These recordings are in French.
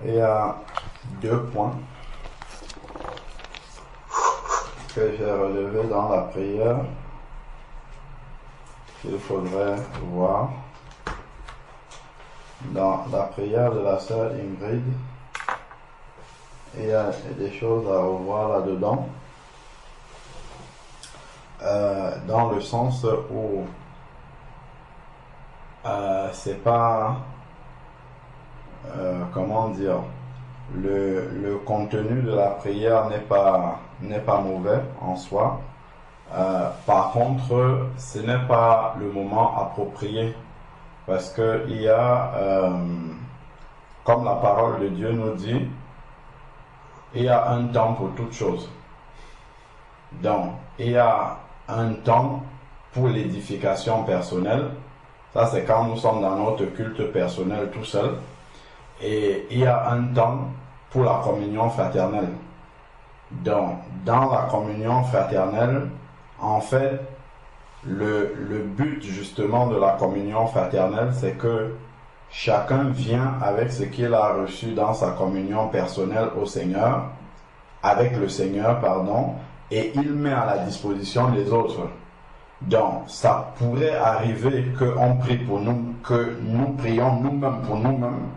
il y a 2 points que j'ai relevés dans la prière qu'il faudrait voir. Dans la prière de la sœur Ingrid, il y a des choses à revoir là-dedans, dans le sens où c'est pas, comment dire, le contenu de la prière n'est pas mauvais en soi. Par contre, ce n'est pas le moment approprié, parce que il y a, comme la parole de Dieu nous dit, il y a un temps pour toute chose. Donc, il y a un temps pour l'édification personnelle. Ça, c'est quand nous sommes dans notre culte personnel tout seul. Et il y a un temps pour la communion fraternelle. Donc, dans la communion fraternelle, en fait, le but justement de la communion fraternelle, c'est que chacun vient avec ce qu'il a reçu dans sa communion personnelle au Seigneur, avec le Seigneur, pardon, et il met à la disposition des autres. Donc, ça pourrait arriver qu'on prie pour nous, que nous prions nous-mêmes pour nous-mêmes,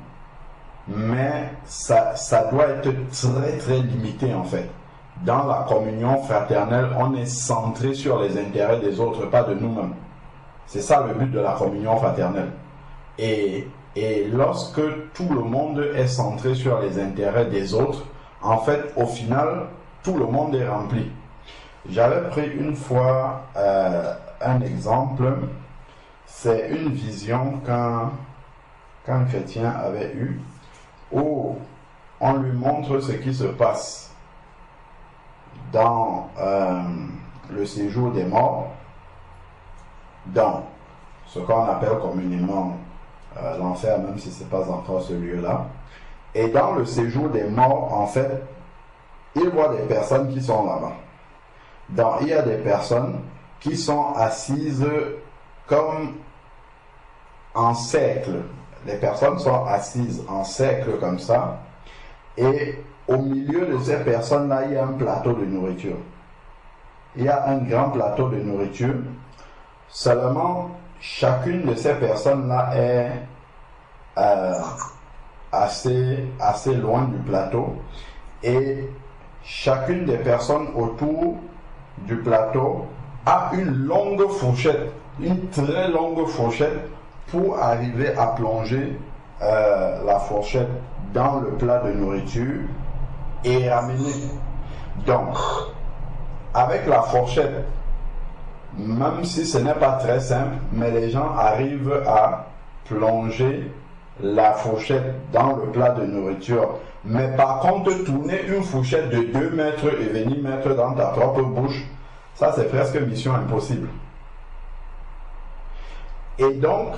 mais ça doit être très très limité en fait. Dans la communion fraternelle, on est centré sur les intérêts des autres, pas de nous-mêmes. C'est ça le but de la communion fraternelle. Et lorsque tout le monde est centré sur les intérêts des autres, en fait, au final, tout le monde est rempli. J'avais pris une fois un exemple, c'est une vision qu'un chrétien avait eue, où on lui montre ce qui se passe dans le séjour des morts, dans ce qu'on appelle communément l'enfer, même si ce n'est pas encore ce lieu-là. Et dans le séjour des morts, en fait, il voit des personnes qui sont là-bas. Donc, il y a des personnes qui sont assises comme en cercle. Les personnes sont assises en cercle comme ça. Et au milieu de ces personnes-là, il y a un plateau de nourriture. Il y a un grand plateau de nourriture. Seulement, chacune de ces personnes-là est assez loin du plateau. Et chacune des personnes autour du plateau a une longue fourchette, une très longue fourchette pour arriver à plonger la fourchette dans le plat de nourriture et ramener. Donc, avec la fourchette, même si ce n'est pas très simple, mais les gens arrivent à plonger la fourchette dans le plat de nourriture. Mais par contre, tourner une fourchette de 2 mètres et venir mettre dans ta propre bouche, ça c'est presque mission impossible. Et donc,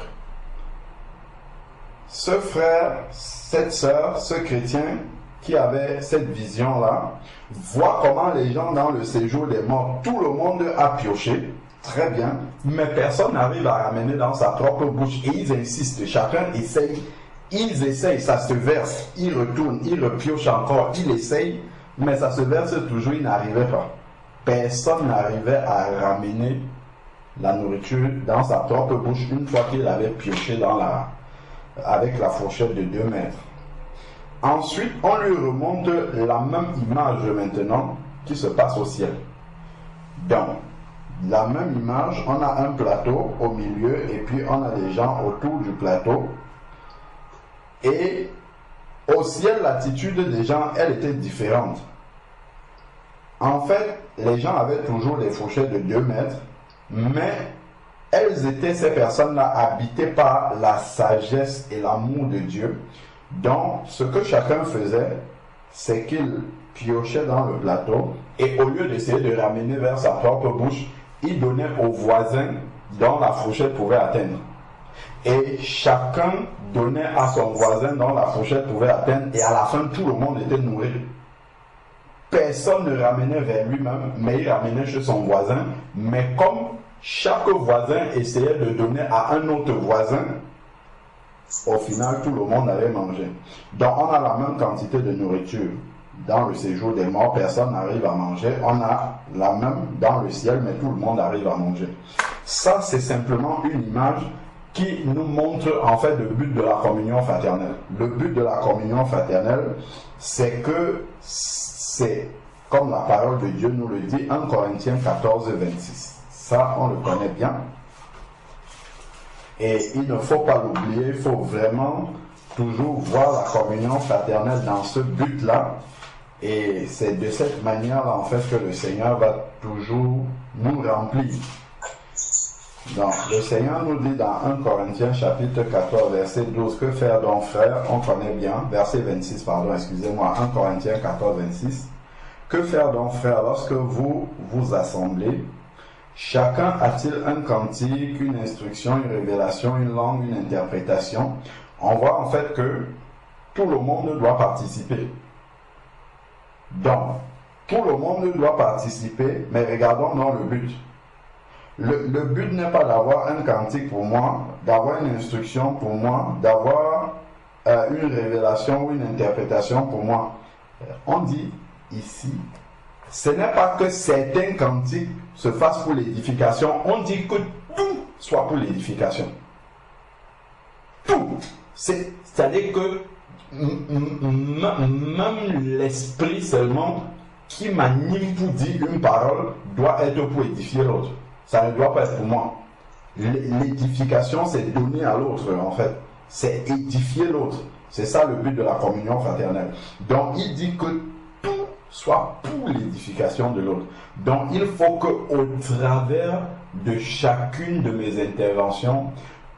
ce frère, cette sœur, ce chrétien qui avait cette vision-là, voit comment les gens dans le séjour des morts, tout le monde a pioché, très bien, mais personne n'arrive à ramener dans sa propre bouche. Et ils insistent, chacun essaye, ils essayent, ça se verse, ils retournent, ils repiochent encore, ils essayent, mais ça se verse toujours, ils n'arrivaient pas. Personne n'arrivait à ramener la nourriture dans sa propre bouche une fois qu'il avait pioché avec la fourchette de 2 mètres. Ensuite, on lui remonte la même image maintenant qui se passe au ciel. Donc, la même image, on a un plateau au milieu et puis on a des gens autour du plateau. Et au ciel, l'attitude des gens, elle était différente. En fait, les gens avaient toujours des fourchettes de 2 mètres, mais elles étaient, ces personnes-là, habitées par la sagesse et l'amour de Dieu. Donc, ce que chacun faisait, c'est qu'il piochait dans le plateau et au lieu d'essayer de ramener vers sa propre bouche, il donnait au voisin dont la fourchette pouvait atteindre. Et chacun donnait à son voisin dont la fourchette pouvait atteindre et à la fin, tout le monde était nourri. Personne ne ramenait vers lui-même, mais il ramenait chez son voisin. Mais comme chaque voisin essayait de donner à un autre voisin, au final, tout le monde allait manger. Donc, on a la même quantité de nourriture. Dans le séjour des morts, personne n'arrive à manger. On a la même dans le ciel, mais tout le monde arrive à manger. Ça, c'est simplement une image qui nous montre en fait le but de la communion fraternelle. Le but de la communion fraternelle, c'est que c'est, comme la parole de Dieu nous le dit, 1 Corinthiens 14, 26. Ça, on le connaît bien. Et il ne faut pas l'oublier, il faut vraiment toujours voir la communion fraternelle dans ce but-là. Et c'est de cette manière-là, en fait, que le Seigneur va toujours nous remplir. Donc, le Seigneur nous dit dans 1 Corinthiens chapitre 14, verset 12, que faire donc frère, on connaît bien, verset 26, pardon, excusez-moi, 1 Corinthiens 14, 26, que faire donc frère lorsque vous vous assemblez, chacun a-t-il un cantique, une instruction, une révélation, une langue, une interprétation? On voit en fait que tout le monde doit participer. Donc, tout le monde doit participer, mais regardons dans le but. Le but n'est pas d'avoir un cantique pour moi, d'avoir une instruction pour moi, d'avoir une révélation ou une interprétation pour moi. On dit ici, ce n'est pas que certains cantiques se fassent pour l'édification, on dit que tout soit pour l'édification. Tout. C'est-à-dire que même l'esprit seulement qui m'anime pour dire une parole doit être pour édifier l'autre. Ça ne doit pas être pour moi. L'édification, c'est donner à l'autre, en fait. C'est édifier l'autre. C'est ça le but de la communion fraternelle. Donc, il dit que tout soit pour l'édification de l'autre. Donc, il faut qu'au travers de chacune de mes interventions,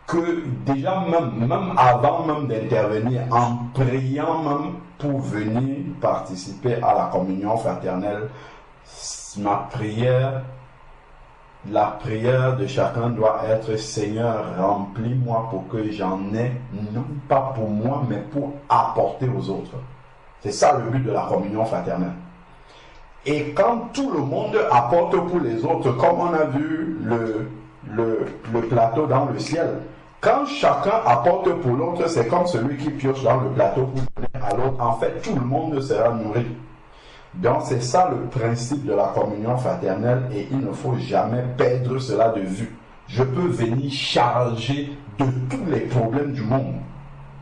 que déjà même avant même d'intervenir, en priant même pour venir participer à la communion fraternelle, ma prière, la prière de chacun doit être: Seigneur, remplis-moi pour que j'en ai, non pas pour moi, mais pour apporter aux autres. C'est ça le but de la communion fraternelle. Et quand tout le monde apporte pour les autres, comme on a vu le plateau dans le ciel, quand chacun apporte pour l'autre, c'est comme celui qui pioche dans le plateau pour donner à l'autre. En fait, tout le monde sera nourri. Donc c'est ça le principe de la communion fraternelle et il ne faut jamais perdre cela de vue. Je peux venir charger de tous les problèmes du monde,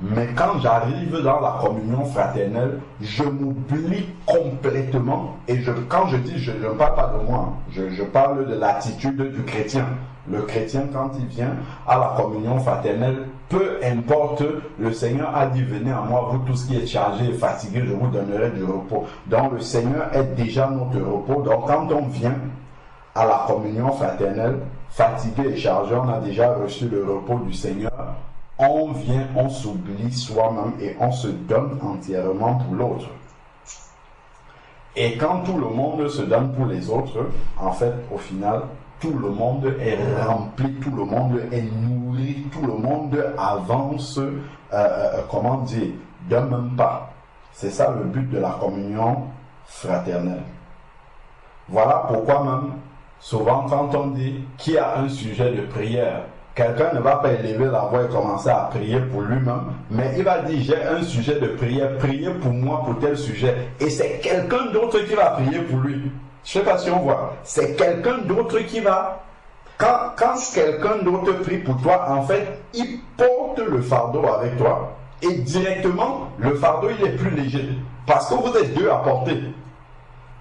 mais quand j'arrive dans la communion fraternelle, je m'oublie complètement. Et quand je dis, je ne parle pas de moi, je parle de l'attitude du chrétien. Le chrétien, quand il vient à la communion fraternelle, peu importe, le Seigneur a dit: venez à moi, vous tous qui êtes chargés et fatigués, je vous donnerai du repos. Donc le Seigneur est déjà notre repos. Donc quand on vient à la communion fraternelle, fatigué et chargé, on a déjà reçu le repos du Seigneur. On vient, on s'oublie soi-même et on se donne entièrement pour l'autre. Et quand tout le monde se donne pour les autres, en fait, au final, tout le monde est rempli, tout le monde est nourri, tout le monde avance, comment dire, d'un même pas. C'est ça le but de la communion fraternelle. Voilà pourquoi même, souvent quand on dit qui a un sujet de prière, quelqu'un ne va pas élever la voix et commencer à prier pour lui-même, mais il va dire: j'ai un sujet de prière, priez pour moi pour tel sujet. Et c'est quelqu'un d'autre qui va prier pour lui. Je ne sais pas si on voit. C'est quelqu'un d'autre qui va... Quand quelqu'un d'autre prie pour toi, en fait, il porte le fardeau avec toi. Et directement, le fardeau, il est plus léger. Parce que vous êtes deux à porter.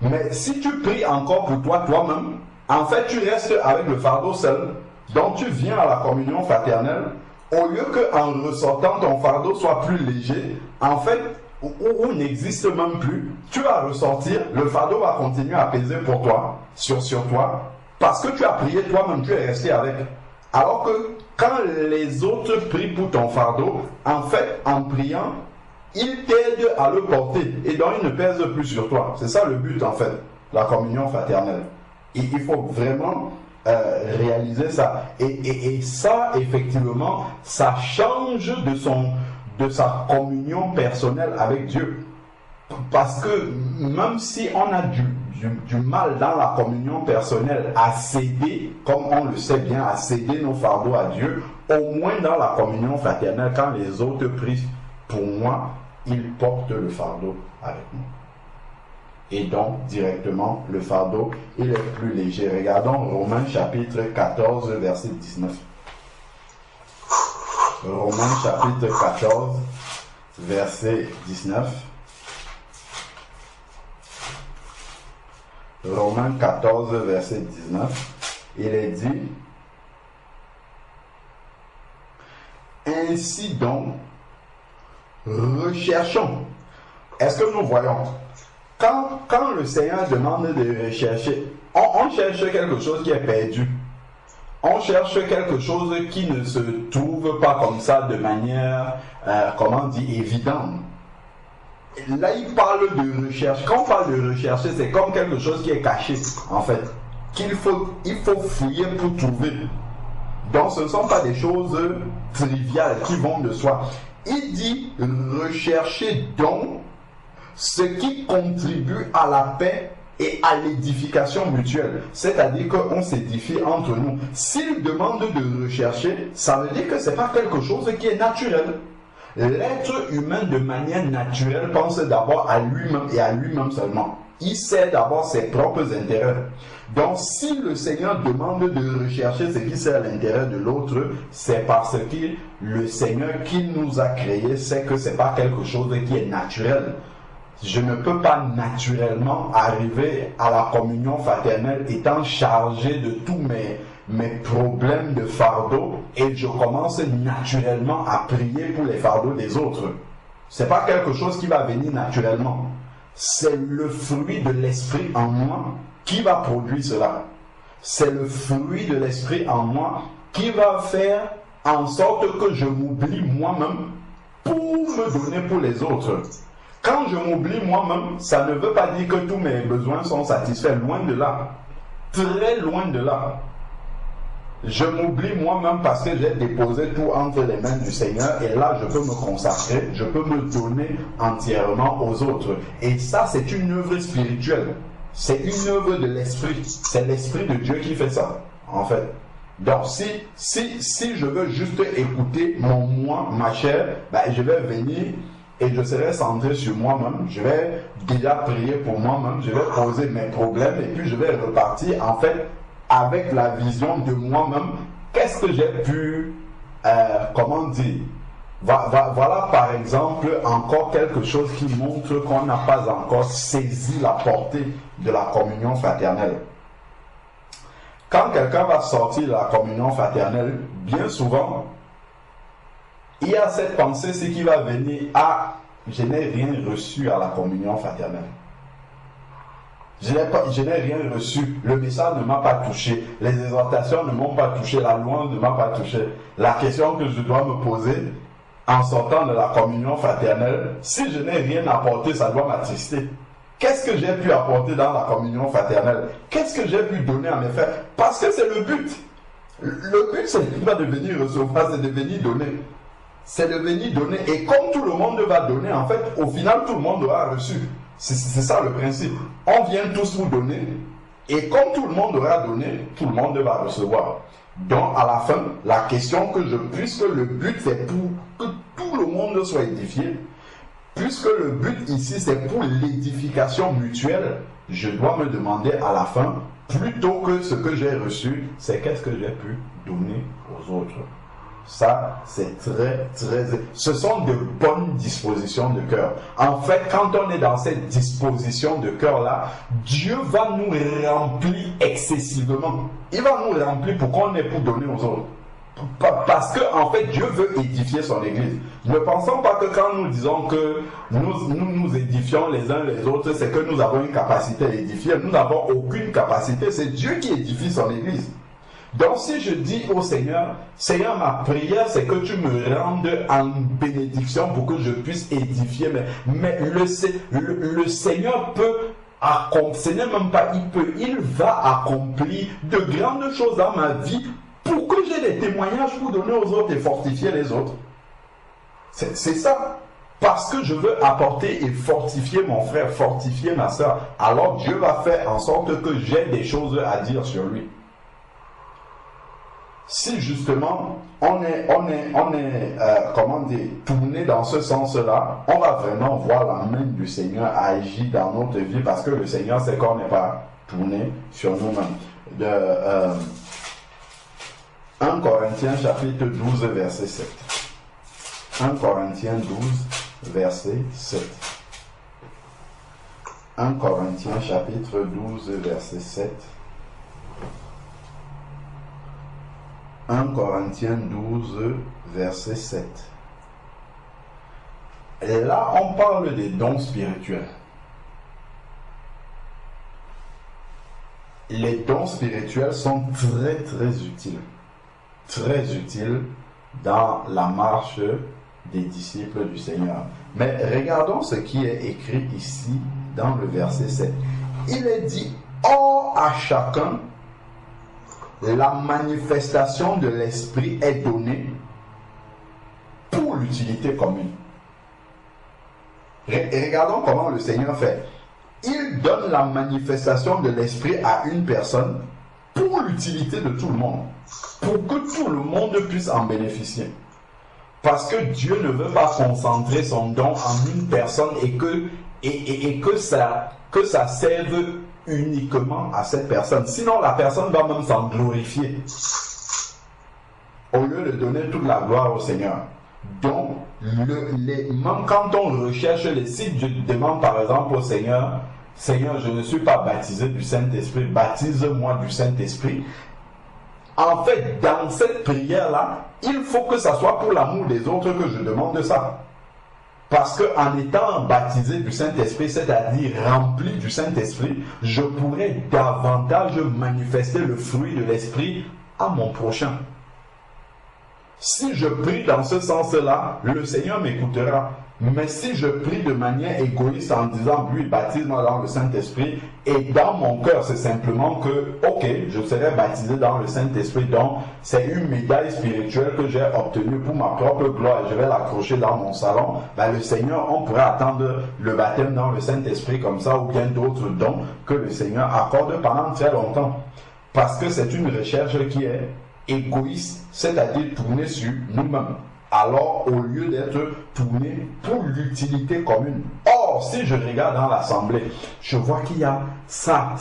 Mais si tu pries encore pour toi, toi-même, en fait, tu restes avec le fardeau seul. Donc, tu viens à la communion fraternelle. Au lieu qu'en ressortant, ton fardeau soit plus léger, en fait, ou n'existe même plus, tu vas ressortir, le fardeau va continuer à peser pour toi, sur toi, parce que tu as prié toi-même, tu es resté avec. Alors que quand les autres prient pour ton fardeau, en fait, en priant, ils t'aident à le porter, et donc ils ne pèsent plus sur toi. C'est ça le but, en fait, la communion fraternelle. Et il faut vraiment réaliser ça. Et ça, effectivement, ça change de sa communion personnelle avec Dieu. Parce que même si on a du mal dans la communion personnelle à céder, comme on le sait bien, à céder nos fardeaux à Dieu, au moins dans la communion fraternelle, quand les autres prient pour moi, ils portent le fardeau avec moi. Et donc, directement, le fardeau, il est plus léger. Regardons Romains chapitre 14, verset 19. Romains chapitre 14, verset 19. Romains 14, verset 19. Il est dit: ainsi donc, recherchons. Est-ce que nous voyons? Quand le Seigneur demande de rechercher, on cherche quelque chose qui est perdu. On cherche quelque chose qui ne se trouve pas comme ça de manière, évidente. Là, il parle de recherche. Quand on parle de rechercher, c'est comme quelque chose qui est caché, en fait. Il faut fouiller pour trouver. Donc, ce ne sont pas des choses triviales qui vont de soi. Il dit, recherchez donc ce qui contribue à la paix et à l'édification mutuelle. C'est-à-dire qu'on s'édifie entre nous. S'il demande de rechercher, ça veut dire que ce n'est pas quelque chose qui est naturel. L'être humain, de manière naturelle, pense d'abord à lui-même et à lui-même seulement. Il sert d'abord ses propres intérêts. Donc, si le Seigneur demande de rechercher ce qui sert l'intérêt de l'autre, c'est parce que le Seigneur qui nous a créés sait que ce n'est pas quelque chose qui est naturel. Je ne peux pas naturellement arriver à la communion fraternelle étant chargé de tous mes problèmes de fardeau et je commence naturellement à prier pour les fardeaux des autres. Ce n'est pas quelque chose qui va venir naturellement. C'est le fruit de l'esprit en moi qui va produire cela. C'est le fruit de l'esprit en moi qui va faire en sorte que je m'oublie moi-même pour me donner pour les autres. Quand je m'oublie moi-même, ça ne veut pas dire que tous mes besoins sont satisfaits. Loin de là. Très loin de là. Je m'oublie moi-même parce que j'ai déposé tout entre les mains du Seigneur et là, je peux me consacrer, je peux me donner entièrement aux autres. Et ça, c'est une œuvre spirituelle. C'est une œuvre de l'esprit. C'est l'esprit de Dieu qui fait ça, en fait. Donc, si je veux juste écouter mon moi, ma chair, je vais venir et je serai centré sur moi-même. Je vais déjà prier pour moi-même. Je vais poser mes problèmes et puis je vais repartir, en fait, avec la vision de moi-même. Qu'est-ce que j'ai pu, voilà par exemple encore quelque chose qui montre qu'on n'a pas encore saisi la portée de la communion fraternelle. Quand quelqu'un va sortir de la communion fraternelle, bien souvent, il y a cette pensée, c'est qu'il va venir à je n'ai rien reçu à la communion fraternelle. Je n'ai rien reçu. Le message ne m'a pas touché. Les exhortations ne m'ont pas touché. La louange ne m'a pas touché. La question que je dois me poser en sortant de la communion fraternelle, si je n'ai rien apporté, ça doit m'attrister. Qu'est-ce que j'ai pu apporter dans la communion fraternelle? Qu'est-ce que j'ai pu donner à mes frères? Parce que c'est le but. Le but, c'est pas de venir recevoir, c'est de venir donner. C'est de venir donner. Et comme tout le monde va donner, en fait, au final, tout le monde aura reçu. C'est ça le principe. On vient tous vous donner. Et comme tout le monde aura donné, tout le monde va recevoir. Donc, à la fin, la question que puisque le but c'est pour que tout le monde soit édifié, puisque le but ici c'est pour l'édification mutuelle, je dois me demander à la fin, plutôt que ce que j'ai reçu, c'est qu'est-ce que j'ai pu donner aux autres. Ça, c'est ce sont de bonnes dispositions de cœur. En fait, quand on est dans cette disposition de cœur-là, Dieu va nous remplir excessivement. Il va nous remplir pour qu'on ait pour donner aux autres. Parce que, en fait, Dieu veut édifier son Église. Ne pensons pas que quand nous disons que nous édifions les uns les autres, c'est que nous avons une capacité à édifier. Nous n'avons aucune capacité. C'est Dieu qui édifie son Église. Donc si je dis au Seigneur, Seigneur, ma prière c'est que tu me rendes en bénédiction pour que je puisse édifier, mais le Seigneur peut accomplir, ce n'est même pas il va accomplir de grandes choses dans ma vie pour que j'ai des témoignages pour donner aux autres et fortifier les autres. C'est ça. Parce que je veux apporter et fortifier mon frère, fortifier ma soeur, alors Dieu va faire en sorte que j'ai des choses à dire sur lui. Si justement on est comment dire, tourné dans ce sens-là, on va vraiment voir la main du Seigneur agir dans notre vie, parce que le Seigneur sait qu'on n'est pas tourné sur nous-mêmes. 1 Corinthiens chapitre 12 verset 7. 1 Corinthiens 12 verset 7. 1 Corinthiens chapitre 12 verset 7. 1 Corinthiens 12 verset 7. Et là, on parle des dons spirituels. Les dons spirituels sont très très utiles. Très utiles dans la marche des disciples du Seigneur. Mais regardons ce qui est écrit ici dans le verset 7. Il est dit, or à chacun, la manifestation de l'esprit est donnée pour l'utilité commune. Regardons comment le Seigneur fait. Il donne la manifestation de l'esprit à une personne pour l'utilité de tout le monde, pour que tout le monde puisse en bénéficier. Parce que Dieu ne veut pas concentrer son don en une personne et que ça serve uniquement à cette personne. Sinon, la personne va même s'en glorifier, au lieu de donner toute la gloire au Seigneur. Donc, même quand on recherche les sites, je demande par exemple au Seigneur, Seigneur, je ne suis pas baptisé du Saint-Esprit, baptise-moi du Saint-Esprit. En fait, dans cette prière-là, il faut que ça soit pour l'amour des autres que je demande ça. Parce qu'en étant baptisé du Saint-Esprit, c'est-à-dire rempli du Saint-Esprit, je pourrais davantage manifester le fruit de l'Esprit à mon prochain. Si je prie dans ce sens-là, le Seigneur m'écoutera. Mais si je prie de manière égoïste en disant, lui, baptise-moi dans le Saint-Esprit, et dans mon cœur, c'est simplement que, ok, je serai baptisé dans le Saint-Esprit, donc c'est une médaille spirituelle que j'ai obtenue pour ma propre gloire, et je vais l'accrocher dans mon salon, ben, le Seigneur, on pourrait attendre le baptême dans le Saint-Esprit comme ça, ou bien d'autres dons que le Seigneur accorde pendant très longtemps. Parce que c'est une recherche qui est égoïste, c'est-à-dire tournée sur nous-mêmes. Alors, au lieu d'être tourné pour l'utilité commune. Or, si je regarde dans l'assemblée, je vois qu'il y a ça,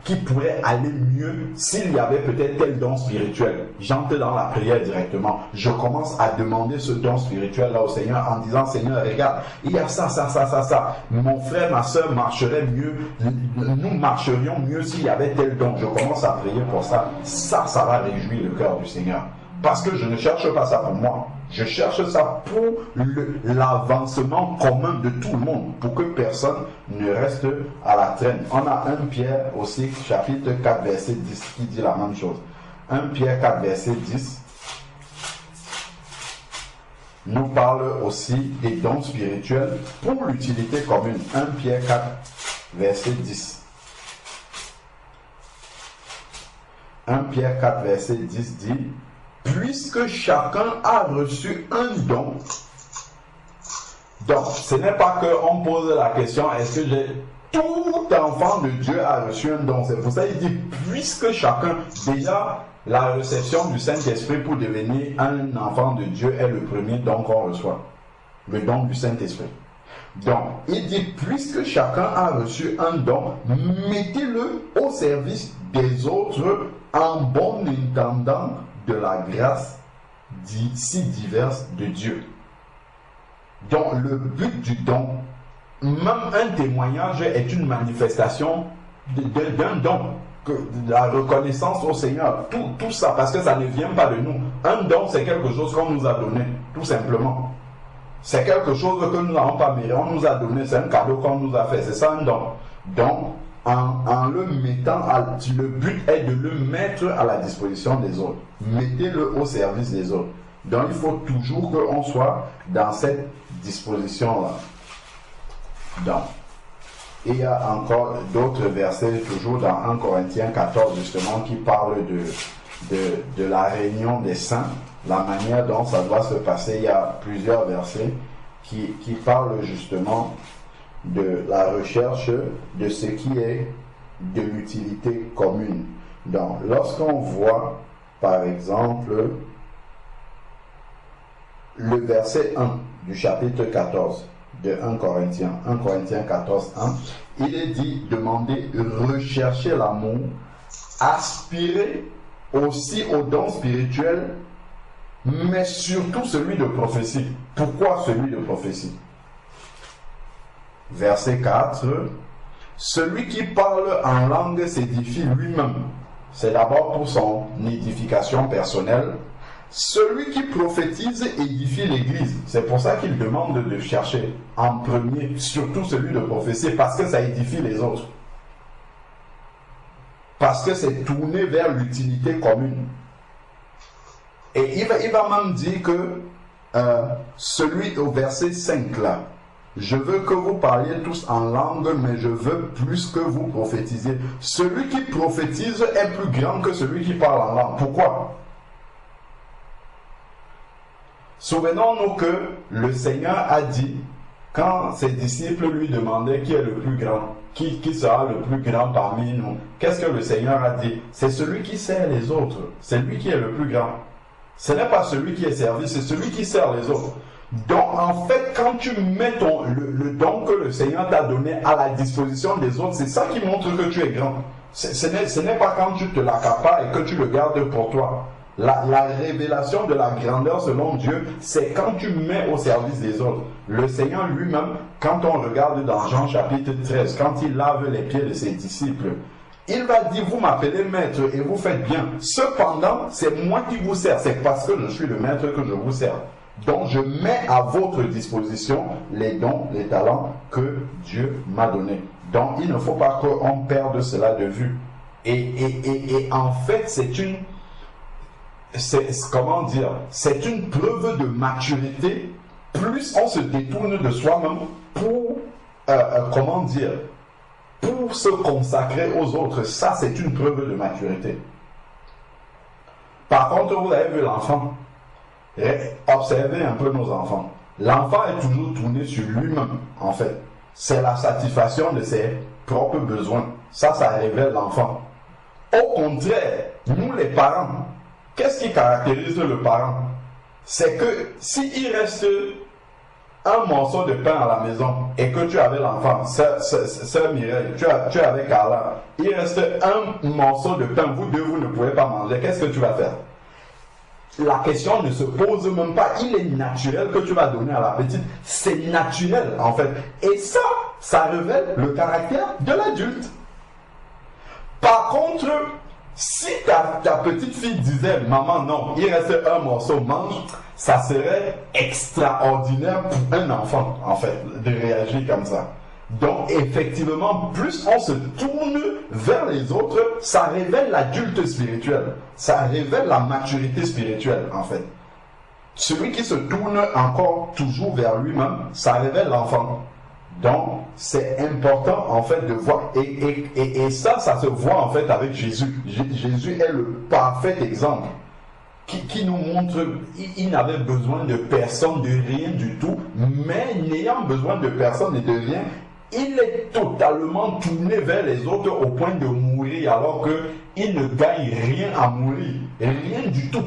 qui pourrait aller mieux s'il y avait peut-être tel don spirituel. J'entre dans la prière directement. Je commence à demander ce don spirituel-là au Seigneur en disant, Seigneur, regarde, il y a ça. Mon frère, ma soeur marcherait mieux, nous marcherions mieux s'il y avait tel don. Je commence à prier pour ça. Ça va réjouir le cœur du Seigneur. Parce que je ne cherche pas ça pour moi. Je cherche ça pour l'avancement commun de tout le monde, pour que personne ne reste à la traîne. On a 1 Pierre aussi, chapitre 4, verset 10, qui dit la même chose. 1 Pierre 4, verset 10 nous parle aussi des dons spirituels pour l'utilité commune. 1 Pierre 4, verset 10. 1 Pierre 4, verset 10 dit, puisque chacun a reçu un don. Donc, ce n'est pas qu'on pose la question, est-ce que tout enfant de Dieu a reçu un don? C'est pour ça qu'il dit, puisque chacun, déjà, la réception du Saint-Esprit pour devenir un enfant de Dieu est le premier don qu'on reçoit. Le don du Saint-Esprit. Donc, il dit, puisque chacun a reçu un don, mettez-le au service des autres en bon intendant de la grâce si diverse de Dieu. Donc le but du don, même un témoignage est une manifestation d'un don, de la reconnaissance au Seigneur, tout ça, parce que ça ne vient pas de nous. Un don, c'est quelque chose qu'on nous a donné, tout simplement. C'est quelque chose que nous n'avons pas mérité, on nous a donné, c'est un cadeau qu'on nous a fait, c'est ça un don. Donc, en le mettant, le but est de le mettre à la disposition des autres. Mettez-le au service des autres. Donc il faut toujours qu'on soit dans cette disposition-là. Donc, il y a encore d'autres versets, toujours dans 1 Corinthiens 14, justement, qui parlent de la réunion des saints, la manière dont ça doit se passer. Il y a plusieurs versets qui parlent justement de la recherche de ce qui est de l'utilité commune. Donc, lorsqu'on voit par exemple, le verset 1 du chapitre 14 de 1 Corinthiens 14, 1, il est dit, demandez, recherchez l'amour, aspirez aussi aux dons spirituels, mais surtout celui de prophétie. Pourquoi celui de prophétie? Verset 4, celui qui parle en langue s'édifie lui-même. C'est d'abord pour son édification personnelle. Celui qui prophétise édifie l'Église. C'est pour ça qu'il demande de chercher en premier, surtout celui de prophétie, parce que ça édifie les autres. Parce que c'est tourné vers l'utilité commune. Et il va même dire que celui au verset 5 là, je veux que vous parliez tous en langue, mais je veux plus que vous prophétisiez. Celui qui prophétise est plus grand que celui qui parle en langue. Pourquoi? Souvenons-nous que le Seigneur a dit, quand ses disciples lui demandaient qui est le plus grand, qui sera le plus grand parmi nous, qu'est-ce que le Seigneur a dit? C'est celui qui sert les autres, c'est lui qui est le plus grand. Ce n'est pas celui qui est servi, c'est celui qui sert les autres. Donc en fait, quand tu mets le don que le Seigneur t'a donné à la disposition des autres, c'est ça qui montre que tu es grand. Ce n'est pas quand tu te l'accapares et que tu le gardes pour toi. La révélation de la grandeur selon Dieu, c'est quand tu mets au service des autres. Le Seigneur lui-même, quand on regarde dans Jean chapitre 13, quand il lave les pieds de ses disciples, il va dire, vous m'appelez maître et vous faites bien. Cependant, c'est moi qui vous sers. C'est parce que je suis le maître que je vous sers. Donc, je mets à votre disposition les dons, les talents que Dieu m'a donnés. Donc, il ne faut pas qu'on perde cela de vue. Et en fait, c'est une preuve de maturité. Plus on se détourne de soi-même pour, pour se consacrer aux autres. Ça, c'est une preuve de maturité. Par contre, vous avez vu l'enfant. Observez un peu nos enfants. L'enfant est toujours tourné sur lui-même, en fait. C'est la satisfaction de ses propres besoins. Ça révèle l'enfant. Au contraire, nous les parents, qu'est-ce qui caractérise le parent? C'est que s'il reste un morceau de pain à la maison et que tu avais l'enfant, sœur Mireille, tu es avec Carla, il reste un morceau de pain, vous deux, vous ne pouvez pas manger, qu'est-ce que tu vas faire? La question ne se pose même pas. Il est naturel que tu vas donner à la petite. C'est naturel, en fait. Et ça révèle le caractère de l'adulte. Par contre, si ta petite fille disait, maman, non, il reste un morceau, mange, ça serait extraordinaire pour un enfant, en fait, de réagir comme ça. Donc, effectivement, plus on se tourne vers les autres, ça révèle l'adulte spirituel. Ça révèle la maturité spirituelle, en fait. Celui qui se tourne encore toujours vers lui-même, ça révèle l'enfant. Donc, c'est important, en fait, de voir. Et ça se voit, en fait, avec Jésus. Jésus est le parfait exemple qui nous montre il n'avait besoin de personne, de rien du tout, mais n'ayant besoin de personne et de rien, il est totalement tourné vers les autres au point de mourir alors qu'il ne gagne rien à mourir. Rien du tout.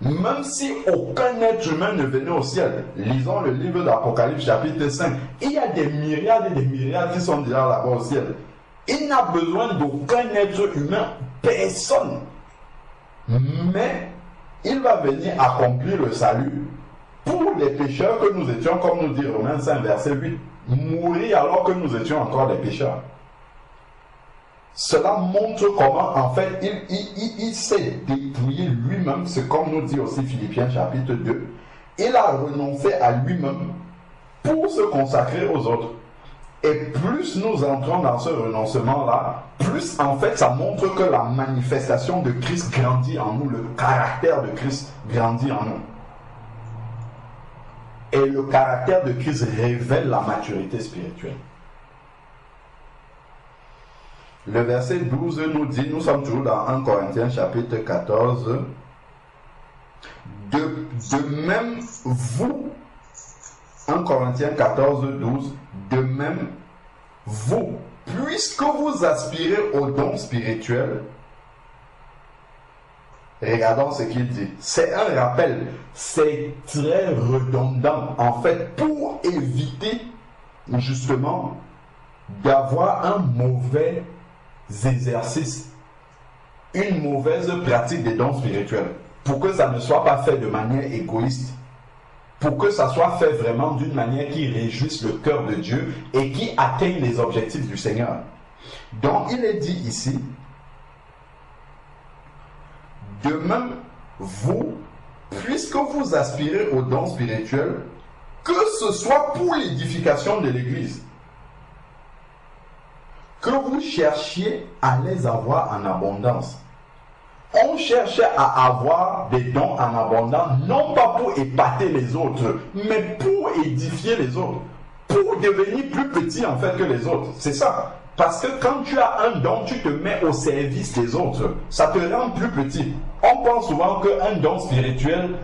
Même si aucun être humain ne venait au ciel. Lisons le livre d'Apocalypse chapitre 5. Il y a des myriades et des myriades qui sont déjà là-bas au ciel. Il n'a besoin d'aucun être humain. Personne. Mais il va venir accomplir le salut pour les pécheurs que nous étions, comme nous dit Romains 5 verset 8. Mourir alors que nous étions encore des pécheurs. Cela montre comment, en fait, il s'est dépouillé lui-même. C'est comme nous dit aussi Philippiens chapitre 2. Il a renoncé à lui-même pour se consacrer aux autres. Et plus nous entrons dans ce renoncement-là, plus, en fait, ça montre que la manifestation de Christ grandit en nous. Le caractère de Christ grandit en nous. Et le caractère de Christ révèle la maturité spirituelle. Le verset 12 nous dit, nous sommes toujours dans 1 Corinthiens chapitre 14, de même vous, 1 Corinthiens 14, 12, de même vous, puisque vous aspirez aux dons spirituels, Regardons ce qu'il dit. C'est un rappel. C'est très redondant, en fait, pour éviter justement d'avoir un mauvais exercice, une mauvaise pratique des dons spirituels, pour que ça ne soit pas fait de manière égoïste, pour que ça soit fait vraiment d'une manière qui réjouisse le cœur de Dieu et qui atteigne les objectifs du Seigneur. Donc il est dit ici, de même, vous, puisque vous aspirez aux dons spirituels, que ce soit pour l'édification de l'Église, que vous cherchiez à les avoir en abondance. On cherchait à avoir des dons en abondance, non pas pour épater les autres, mais pour édifier les autres, pour devenir plus petit en fait que les autres. C'est ça. Parce que quand tu as un don, tu te mets au service des autres. Ça te rend plus petit. On pense souvent qu'un don spirituel,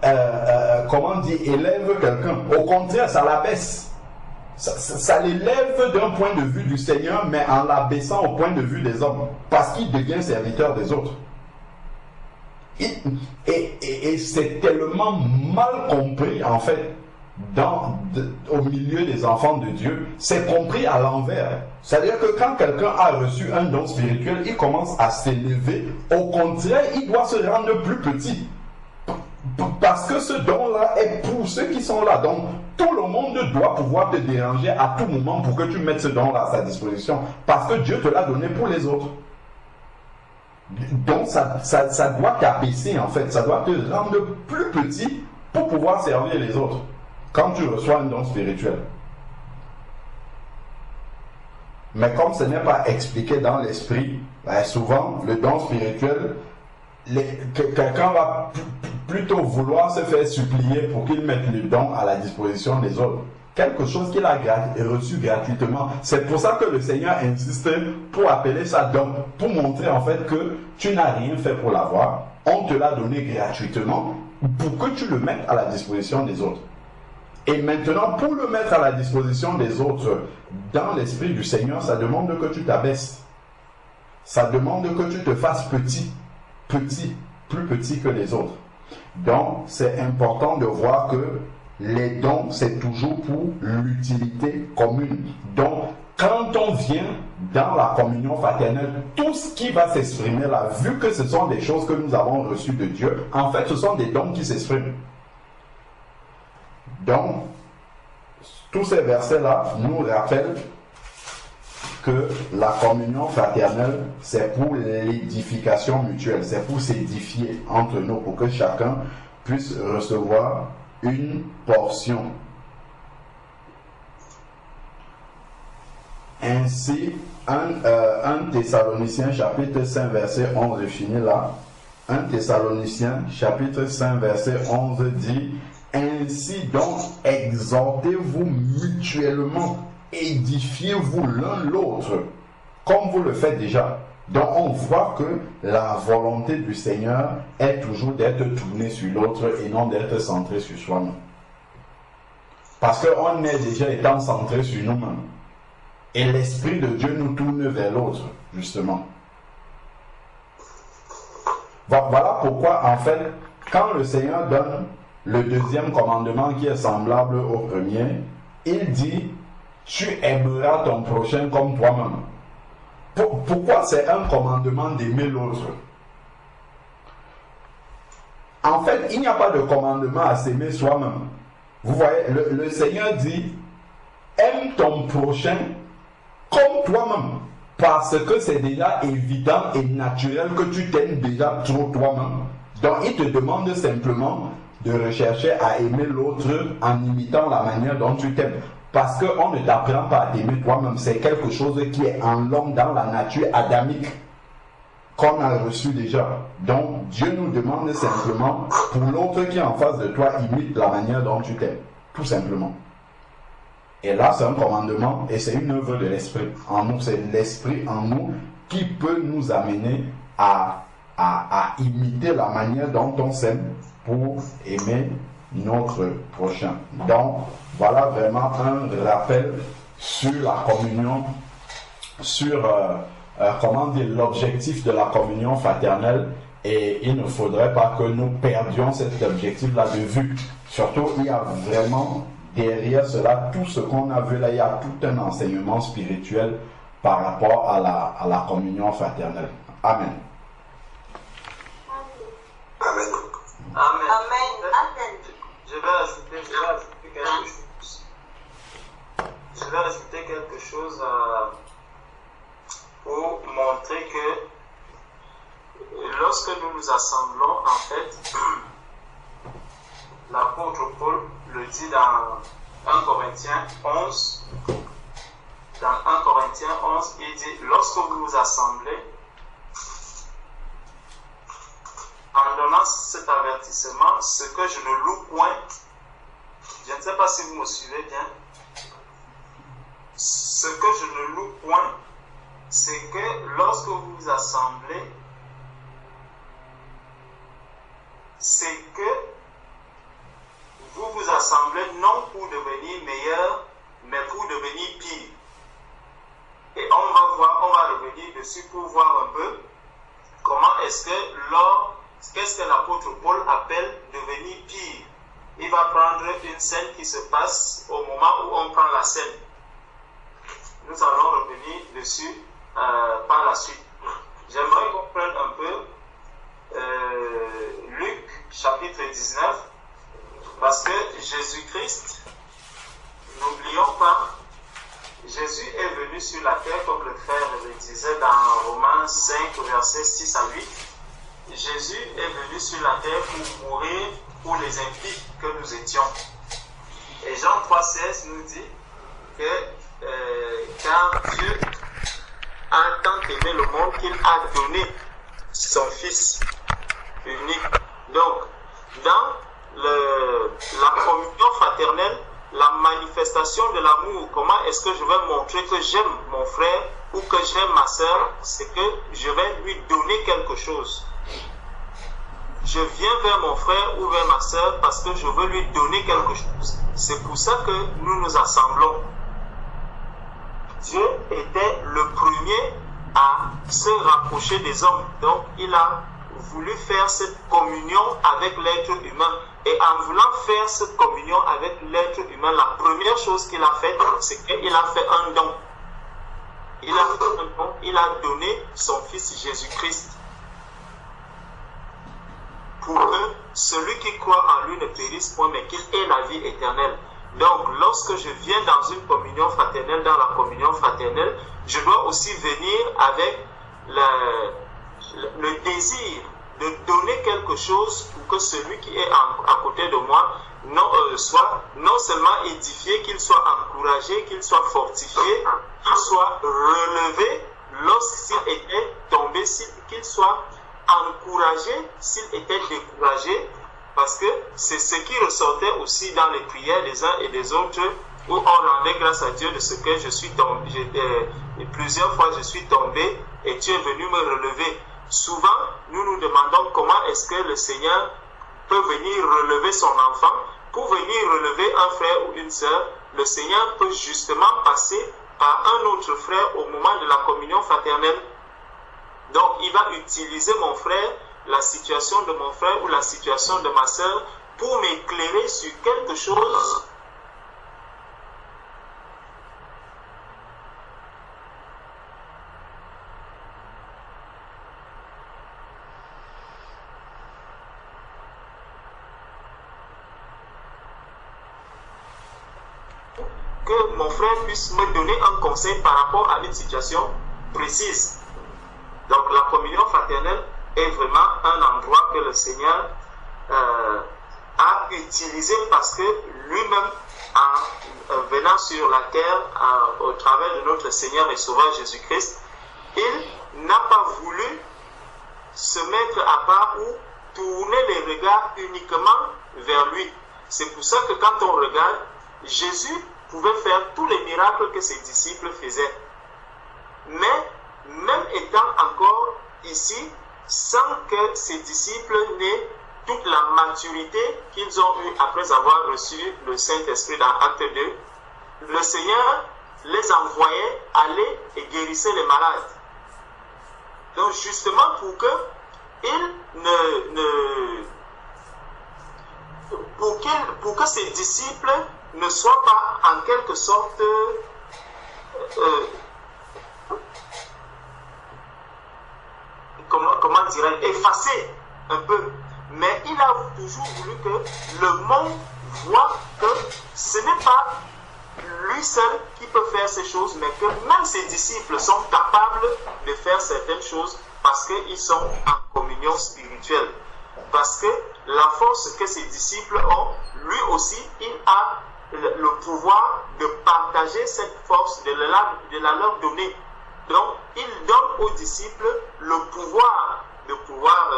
élève quelqu'un. Au contraire, ça l'abaisse. Ça l'élève d'un point de vue du Seigneur, mais en l'abaissant au point de vue des hommes. Parce qu'il devient serviteur des autres. Et c'est tellement mal compris, en fait, au milieu des enfants de Dieu, c'est compris à l'envers. C'est-à-dire que quand quelqu'un a reçu un don spirituel, il commence à s'élever. Au contraire, il doit se rendre plus petit. Parce que ce don-là est pour ceux qui sont là. Donc, tout le monde doit pouvoir te déranger à tout moment pour que tu mettes ce don-là à sa disposition. Parce que Dieu te l'a donné pour les autres. Donc, ça doit t'abaisser, en fait. Ça doit te rendre plus petit pour pouvoir servir les autres. Quand tu reçois un don spirituel. Mais comme ce n'est pas expliqué dans l'esprit, souvent, le don spirituel, quelqu'un va plutôt vouloir se faire supplier pour qu'il mette le don à la disposition des autres. Quelque chose qu'il a reçu gratuitement. C'est pour ça que le Seigneur insiste pour appeler ça don, pour montrer en fait que tu n'as rien fait pour l'avoir. On te l'a donné gratuitement pour que tu le mettes à la disposition des autres. Et maintenant, pour le mettre à la disposition des autres, dans l'esprit du Seigneur, ça demande que tu t'abaisses. Ça demande que tu te fasses petit, plus petit que les autres. Donc, c'est important de voir que les dons, c'est toujours pour l'utilité commune. Donc, quand on vient dans la communion fraternelle, tout ce qui va s'exprimer là, vu que ce sont des choses que nous avons reçues de Dieu, en fait, ce sont des dons qui s'expriment. Donc, tous ces versets-là nous rappellent que la communion fraternelle, c'est pour l'édification mutuelle, c'est pour s'édifier entre nous, pour que chacun puisse recevoir une portion. Ainsi, 1 Thessaloniciens chapitre 5 verset 11, je finis là. 1 Thessaloniciens chapitre 5 verset 11 dit: ainsi donc, exhortez-vous mutuellement, édifiez-vous l'un l'autre, comme vous le faites déjà. Donc on voit que la volonté du Seigneur est toujours d'être tournée sur l'autre et non d'être centré sur soi-même. Parce qu'on est déjà étant centré sur nous-mêmes. Et l'Esprit de Dieu nous tourne vers l'autre, justement. Voilà pourquoi, en fait, quand le Seigneur donne le deuxième commandement qui est semblable au premier, il dit: tu aimeras ton prochain comme toi-même. Pourquoi c'est un commandement d'aimer l'autre? En fait, il n'y a pas de commandement à s'aimer soi-même. Vous voyez, le Seigneur dit: aime ton prochain comme toi-même. Parce que c'est déjà évident et naturel que tu t'aimes déjà trop toi-même. Donc il te demande simplement de rechercher à aimer l'autre en imitant la manière dont tu t'aimes. Parce qu'on ne t'apprend pas à t'aimer toi-même. C'est quelque chose qui est en l'homme, dans la nature adamique, qu'on a reçu déjà. Donc Dieu nous demande simplement, pour l'autre qui est en face de toi, imite la manière dont tu t'aimes. Tout simplement. Et là, c'est un commandement et c'est une œuvre de l'esprit en nous. C'est l'esprit en nous qui peut nous amener à imiter la manière dont on s'aime pour aimer notre prochain. Donc, voilà vraiment un rappel sur la communion, sur l'objectif de la communion fraternelle Et il ne faudrait pas que nous perdions cet objectif-là de vue. Surtout, il y a vraiment derrière cela, tout ce qu'on a vu là, il y a tout un enseignement spirituel par rapport à la communion fraternelle. Amen. Amen. Amen. Amen. Je vais ajouter quelque chose. Je vais ajouter quelque chose pour montrer que lorsque nous nous assemblons, en fait, l'apôtre Paul le dit dans 1 Corinthiens 11. Dans 1 Corinthiens 11, il dit, lorsque vous vous assemblez, en donnant cet avertissement, ce que je ne loue point, je ne sais pas si vous me suivez bien, ce que je ne loue point, c'est que lorsque vous vous assemblez, c'est que vous vous assemblez non pour devenir meilleur, mais pour devenir pire. Et on va revenir dessus pour voir un peu comment est-ce que qu'est-ce que l'apôtre Paul appelle devenir pire. Il va prendre une scène qui se passe au moment où on prend la scène. Nous allons revenir dessus par la suite. J'aimerais qu'on prenne un peu Luc chapitre 19, parce que Jésus-Christ, n'oublions pas, Jésus est venu sur la terre, comme le frère le disait dans Romains 5, versets 6 à 8. Jésus est venu sur la terre pour mourir pour les impies que nous étions. Et Jean 3,16 nous dit que car Dieu a tant aimé le monde qu'il a donné son Fils unique. Donc, dans la communion fraternelle, la manifestation de l'amour, comment est-ce que je vais montrer que j'aime mon frère ou que j'aime ma soeur, c'est que je vais lui donner quelque chose. Je viens vers mon frère ou vers ma soeur parce que je veux lui donner quelque chose. C'est pour ça que nous nous assemblons. Dieu était le premier à se rapprocher des hommes. Donc, il a voulu faire cette communion avec l'être humain. Et en voulant faire cette communion avec l'être humain, la première chose qu'il a faite, c'est qu'il a fait un don. Il a fait un don, il a donné son Fils Jésus-Christ. Pour que celui qui croit en lui ne périsse point, mais qu'il ait la vie éternelle. Donc, lorsque je viens dans une communion fraternelle, dans la communion fraternelle, je dois aussi venir avec le désir de donner quelque chose pour que celui qui est à côté de moi soit non seulement édifié, qu'il soit encouragé, qu'il soit fortifié, qu'il soit relevé lorsqu'il était tombé, qu'il soit encouragé s'il était découragé, parce que c'est ce qui ressortait aussi dans les prières des uns et des autres, où on rendait grâce à Dieu de ce que je suis tombé, plusieurs fois je suis tombé et tu es venu me relever. Souvent, nous nous demandons comment est-ce que le Seigneur peut venir relever son enfant. Pour venir relever un frère ou une sœur, le Seigneur peut justement passer par un autre frère au moment de la communion fraternelle. Donc, il va utiliser mon frère, la situation de mon frère ou la situation de ma sœur pour m'éclairer sur quelque chose que mon frère puisse me donner un conseil par rapport à une situation précise. Donc la communion fraternelle est vraiment un endroit que le Seigneur a utilisé parce que lui-même, en venant sur la terre au travers de notre Seigneur et Sauveur Jésus-Christ, il n'a pas voulu se mettre à part ou tourner les regards uniquement vers lui. C'est pour ça que quand on regarde, Jésus pouvait faire tous les miracles que ses disciples faisaient. Mais, même étant encore ici, sans que ses disciples n'aient toute la maturité qu'ils ont eue après avoir reçu le Saint-Esprit dans Acte 2, le Seigneur les envoyait aller et guérisser les malades. Donc justement pour que pour que ses disciples ne soient pas en quelque sorte comment dirais-je, effacés un peu. Mais il a toujours voulu que le monde voit que ce n'est pas lui seul qui peut faire ces choses, mais que même ses disciples sont capables de faire certaines choses parce qu'ils sont en communion spirituelle. Parce que la force que ses disciples ont, lui aussi, il a le pouvoir de partager cette force, de la leur donner. Donc, il donne aux disciples le pouvoir de pouvoir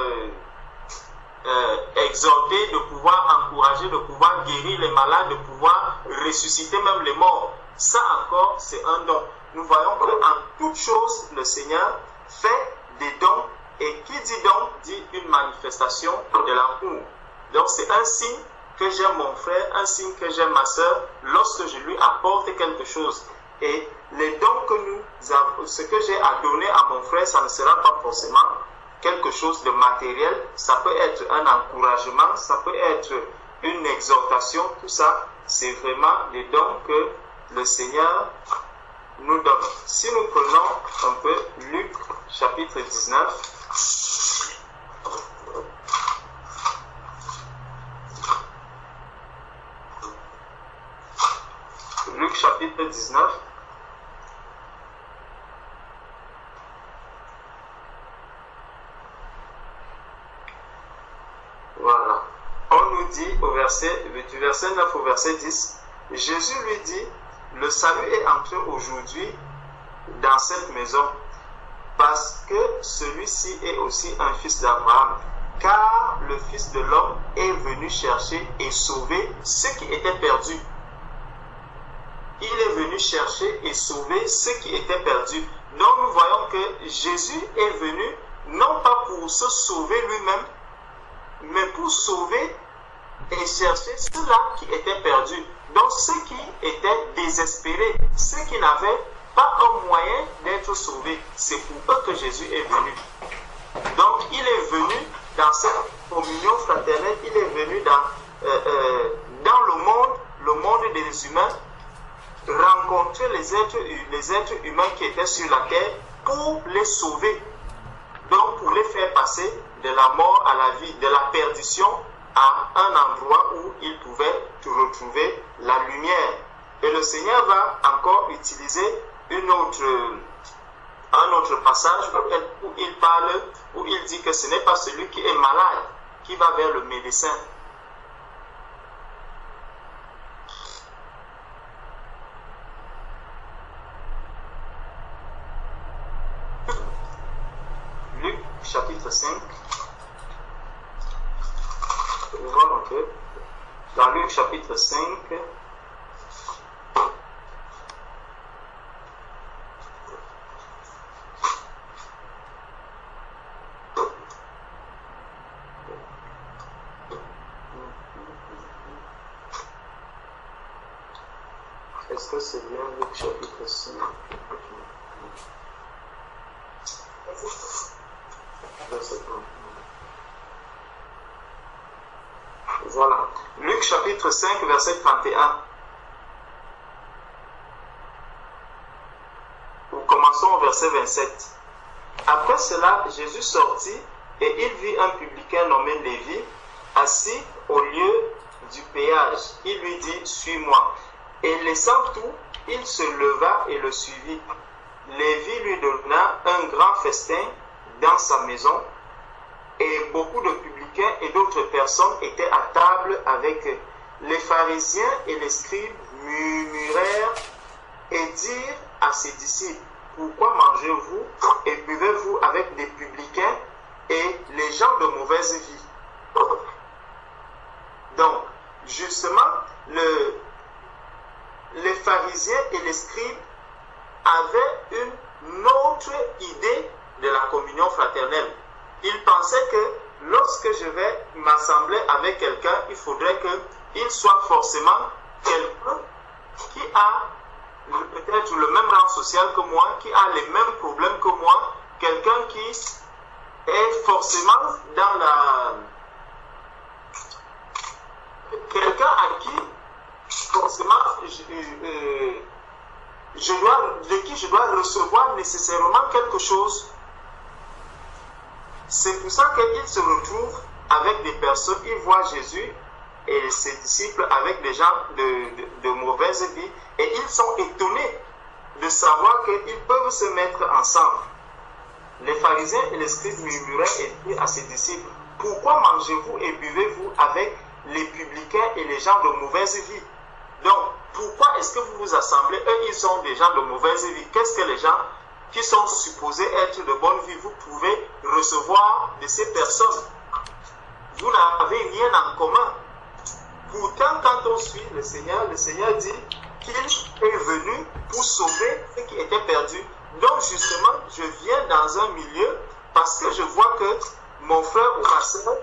exhorter, de pouvoir encourager, de pouvoir guérir les malades, de pouvoir ressusciter même les morts. Ça encore, c'est un don. Nous voyons qu'en toute chose, le Seigneur fait des dons. Et qui dit don, dit une manifestation de l'amour. Donc c'est un signe que j'aime mon frère, un signe que j'aime ma soeur, lorsque je lui apporte quelque chose. Et les dons que nous avons, ce que j'ai à donner à mon frère, ça ne sera pas forcément quelque chose de matériel. Ça peut être un encouragement, ça peut être une exhortation. Tout ça, c'est vraiment des dons que le Seigneur nous donne. Si nous prenons un peu Luc chapitre 19, Luc chapitre 19. Voilà. On nous dit du verset 9 au verset 10, Jésus lui dit, le salut est entré aujourd'hui dans cette maison, parce que celui-ci est aussi un fils d'Abraham, car le Fils de l'homme est venu chercher et sauver ceux qui étaient perdus. Il est venu chercher et sauver ceux qui étaient perdus. Donc nous voyons que Jésus est venu non pas pour se sauver lui-même, mais pour sauver et chercher ceux-là qui étaient perdus. Donc ceux qui étaient désespérés, ceux qui n'avaient pas un moyen d'être sauvés, c'est pour eux que Jésus est venu. Donc il est venu dans cette communion fraternelle, il est venu dans le monde des humains, rencontrer les êtres humains qui étaient sur la terre pour les sauver. Donc pour les faire passer de la mort à la vie, de la perdition à un endroit où ils pouvaient retrouver la lumière. Et le Seigneur va encore utiliser un autre passage où il dit que ce n'est pas celui qui est malade qui va vers le médecin. Luc chapitre 5. Nous voyons que dans Luc chapitre 5, est-ce que c'est bien Luc chapitre 5? Voilà. Luc chapitre 5, verset 31. Nous commençons au verset 27. Après cela, Jésus sortit et il vit un publicain nommé Lévi assis au lieu du péage. Il lui dit, suis-moi. Et laissant tout, il se leva et le suivit. Lévi lui donna un grand festin dans sa maison, et beaucoup de publicains et d'autres personnes étaient à table avec eux. Les pharisiens et les scribes murmurèrent et dirent à ses disciples, pourquoi mangez-vous et buvez-vous avec des publicains et les gens de mauvaise vie? Donc, justement, les pharisiens et les scribes avaient une autre idée de la communion fraternelle. Ils pensaient que lorsque je vais m'assembler avec quelqu'un, il faudrait qu'il soit forcément quelqu'un qui a peut-être le même rang social que moi, qui a les mêmes problèmes que moi, quelqu'un qui Et forcément, dans la... quelqu'un à qui, forcément, de qui je dois recevoir nécessairement quelque chose. C'est pour ça qu'il se retrouve avec des personnes, il voit Jésus et ses disciples avec des gens de mauvaise vie, et ils sont étonnés de savoir qu'ils peuvent se mettre ensemble. Les pharisiens et les scribes murmuraient et dirent à ses disciples: pourquoi mangez-vous et buvez-vous avec les publicains et les gens de mauvaise vie? Donc, pourquoi est-ce que vous vous assemblez? Eux, ils sont des gens de mauvaise vie. Qu'est-ce que les gens qui sont supposés être de bonne vie, vous pouvez recevoir de ces personnes? Vous n'avez rien en commun. Pourtant, quand on suit le Seigneur dit qu'il est venu pour sauver ceux qui étaient perdus. Donc, justement, je viens dans un milieu parce que je vois que mon frère ou ma soeur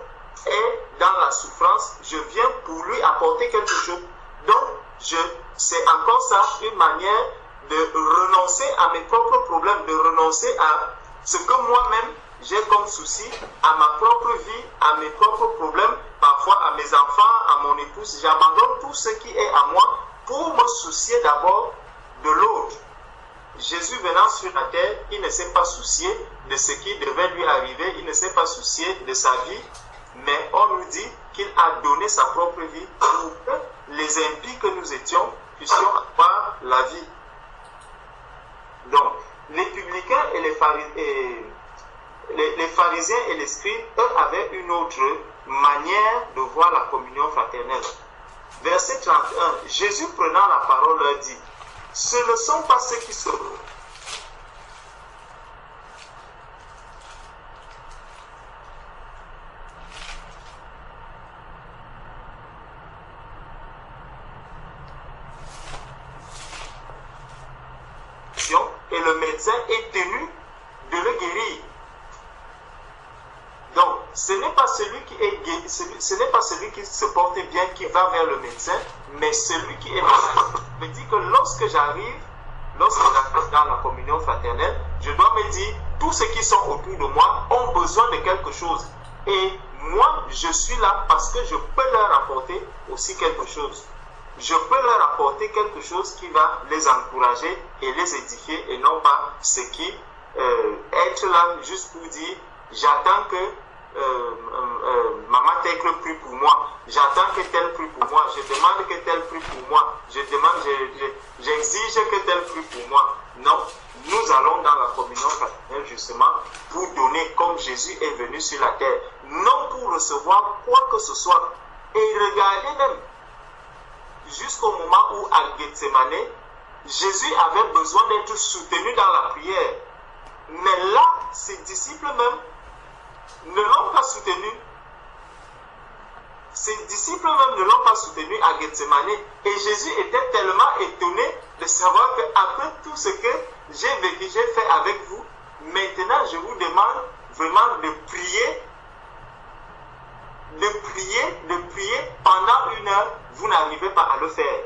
est dans la souffrance. Je viens pour lui apporter quelque chose. Donc, c'est encore ça, une manière de renoncer à mes propres problèmes, de renoncer à ce que moi-même j'ai comme souci, à ma propre vie, à mes propres problèmes, parfois à mes enfants, à mon épouse. J'abandonne tout ce qui est à moi pour me soucier d'abord de l'autre. Jésus venant sur la terre, il ne s'est pas soucié de ce qui devait lui arriver, il ne s'est pas soucié de sa vie, mais on nous dit qu'il a donné sa propre vie pour que les impies que nous étions puissions avoir la vie. Donc, les publicains et les pharisiens et les scribes, eux, avaient une autre manière de voir la communion fraternelle. Verset 31, Jésus prenant la parole leur dit: ce ne sont pas ceux qui sauvent. Et le médecin est tenu de le guérir. Donc, ce n'est pas celui qui est guéri, ce n'est pas celui qui se porte bien qui va vers le médecin, mais celui qui est malade. Je me dis que lorsque j'arrive dans la communion fraternelle, je dois me dire, tous ceux qui sont autour de moi ont besoin de quelque chose. Et moi, je suis là parce que je peux leur apporter aussi quelque chose. Je peux leur apporter quelque chose qui va les encourager et les édifier, et non pas ce qui être là juste pour dire j'attends que maman tel prie pour moi, j'attends que tel prie pour moi, je demande que tel prie pour moi, j'exige que tel prie pour moi. Non, nous allons dans la communion fraternelle justement pour donner comme Jésus est venu sur la terre, non pour recevoir quoi que ce soit. Et regardez même jusqu'au moment où à Gethsemane, Jésus avait besoin d'être soutenu dans la prière. Mais là, ses disciples même ne l'ont pas soutenu. Ses disciples même ne l'ont pas soutenu à Gethsemane. Et Jésus était tellement étonné de savoir qu'après tout ce que j'ai vécu, j'ai fait avec vous, maintenant je vous demande vraiment de prier pendant 1 heure, vous n'arrivez pas à le faire.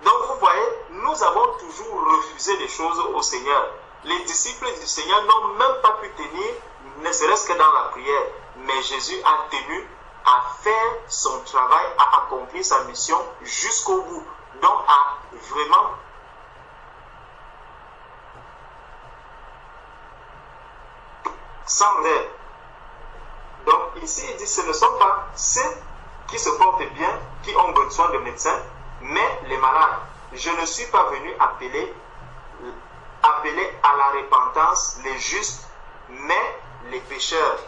Donc vous voyez, nous avons toujours refusé des choses au Seigneur. Les disciples du Seigneur n'ont même pas pu tenir, ne serait-ce que dans la prière. Mais Jésus a tenu à faire son travail, à accomplir sa mission jusqu'au bout. Donc à vraiment sans rêve. Donc ici il dit, ce ne sont pas ceux qui se portent bien, qui ont besoin de médecins, mais les malades. Je ne suis pas venu appeler à la repentance les justes, mais les pécheurs.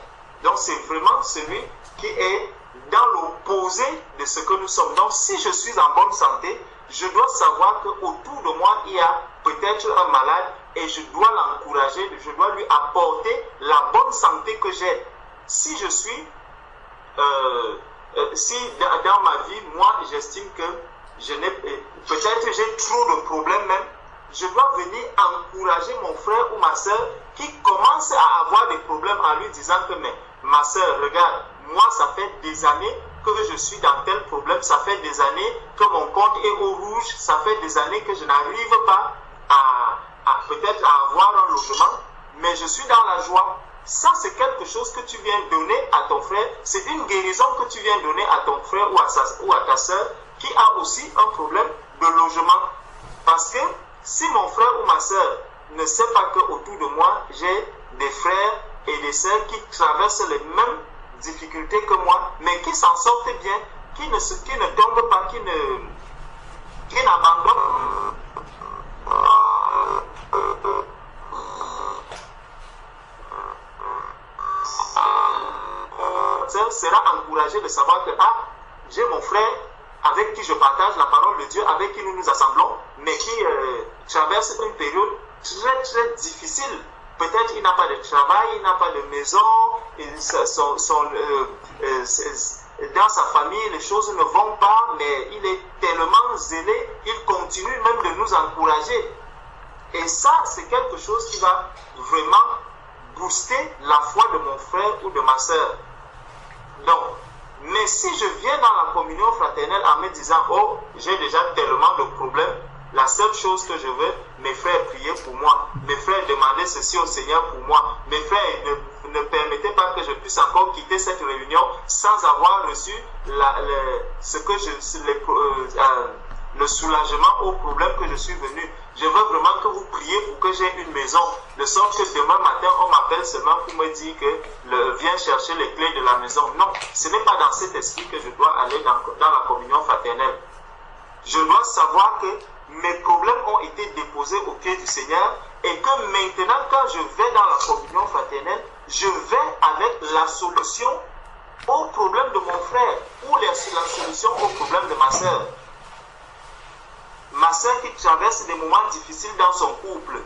Donc c'est vraiment celui qui est dans l'opposé de ce que nous sommes. Donc si je suis en bonne santé, je dois savoir qu'autour de moi, il y a peut-être un malade et je dois l'encourager, je dois lui apporter la bonne santé que j'ai. Si je suis, si dans ma vie, moi j'estime que peut-être j'ai trop de problèmes même, je dois venir encourager mon frère ou ma soeur qui commence à avoir des problèmes en lui disant que mais ma soeur, regarde, moi ça fait des années que je suis dans tel problème, ça fait des années que mon compte est au rouge, ça fait des années que je n'arrive pas à peut-être à avoir un logement, mais je suis dans la joie. Ça, c'est quelque chose que tu viens donner à ton frère. C'est une guérison que tu viens donner à ton frère ou à ta soeur qui a aussi un problème de logement. Parce que si mon frère ou ma soeur ne sait pas qu'autour de moi, j'ai des frères et des sœurs qui traversent les mêmes difficultés que moi, mais qui s'en sortent bien, qui ne tombent pas, qui n'abandonnent sera encouragé de savoir que j'ai mon frère avec qui je partage la parole de Dieu, avec qui nous nous assemblons, mais qui traverse une période très très difficile. Peut-être il n'a pas de travail, il n'a pas de maison, dans sa famille les choses ne vont pas, mais il est tellement zélé, il continue même de nous encourager. Et ça, c'est quelque chose qui va vraiment booster la foi de mon frère ou de ma soeur. Donc, mais si je viens dans la communion fraternelle en me disant, oh, j'ai déjà tellement de problèmes, la seule chose que je veux, mes frères, prier pour moi, mes frères, demander ceci au Seigneur pour moi, mes frères, ne permettez pas que je puisse encore quitter cette réunion sans avoir reçu le soulagement au problème que je suis venu. Je veux vraiment que vous priez pour que j'ai une maison, de sorte que demain matin, on m'appelle seulement pour me dire que viens chercher les clés de la maison. Non, ce n'est pas dans cet esprit que je dois aller dans la communion fraternelle. Je dois savoir que mes problèmes ont été déposés au pied du Seigneur et que maintenant, quand je vais dans la communion fraternelle, je vais avec la solution au problème de mon frère ou la solution au problème de ma soeur. Ma soeur qui traverse des moments difficiles dans son couple.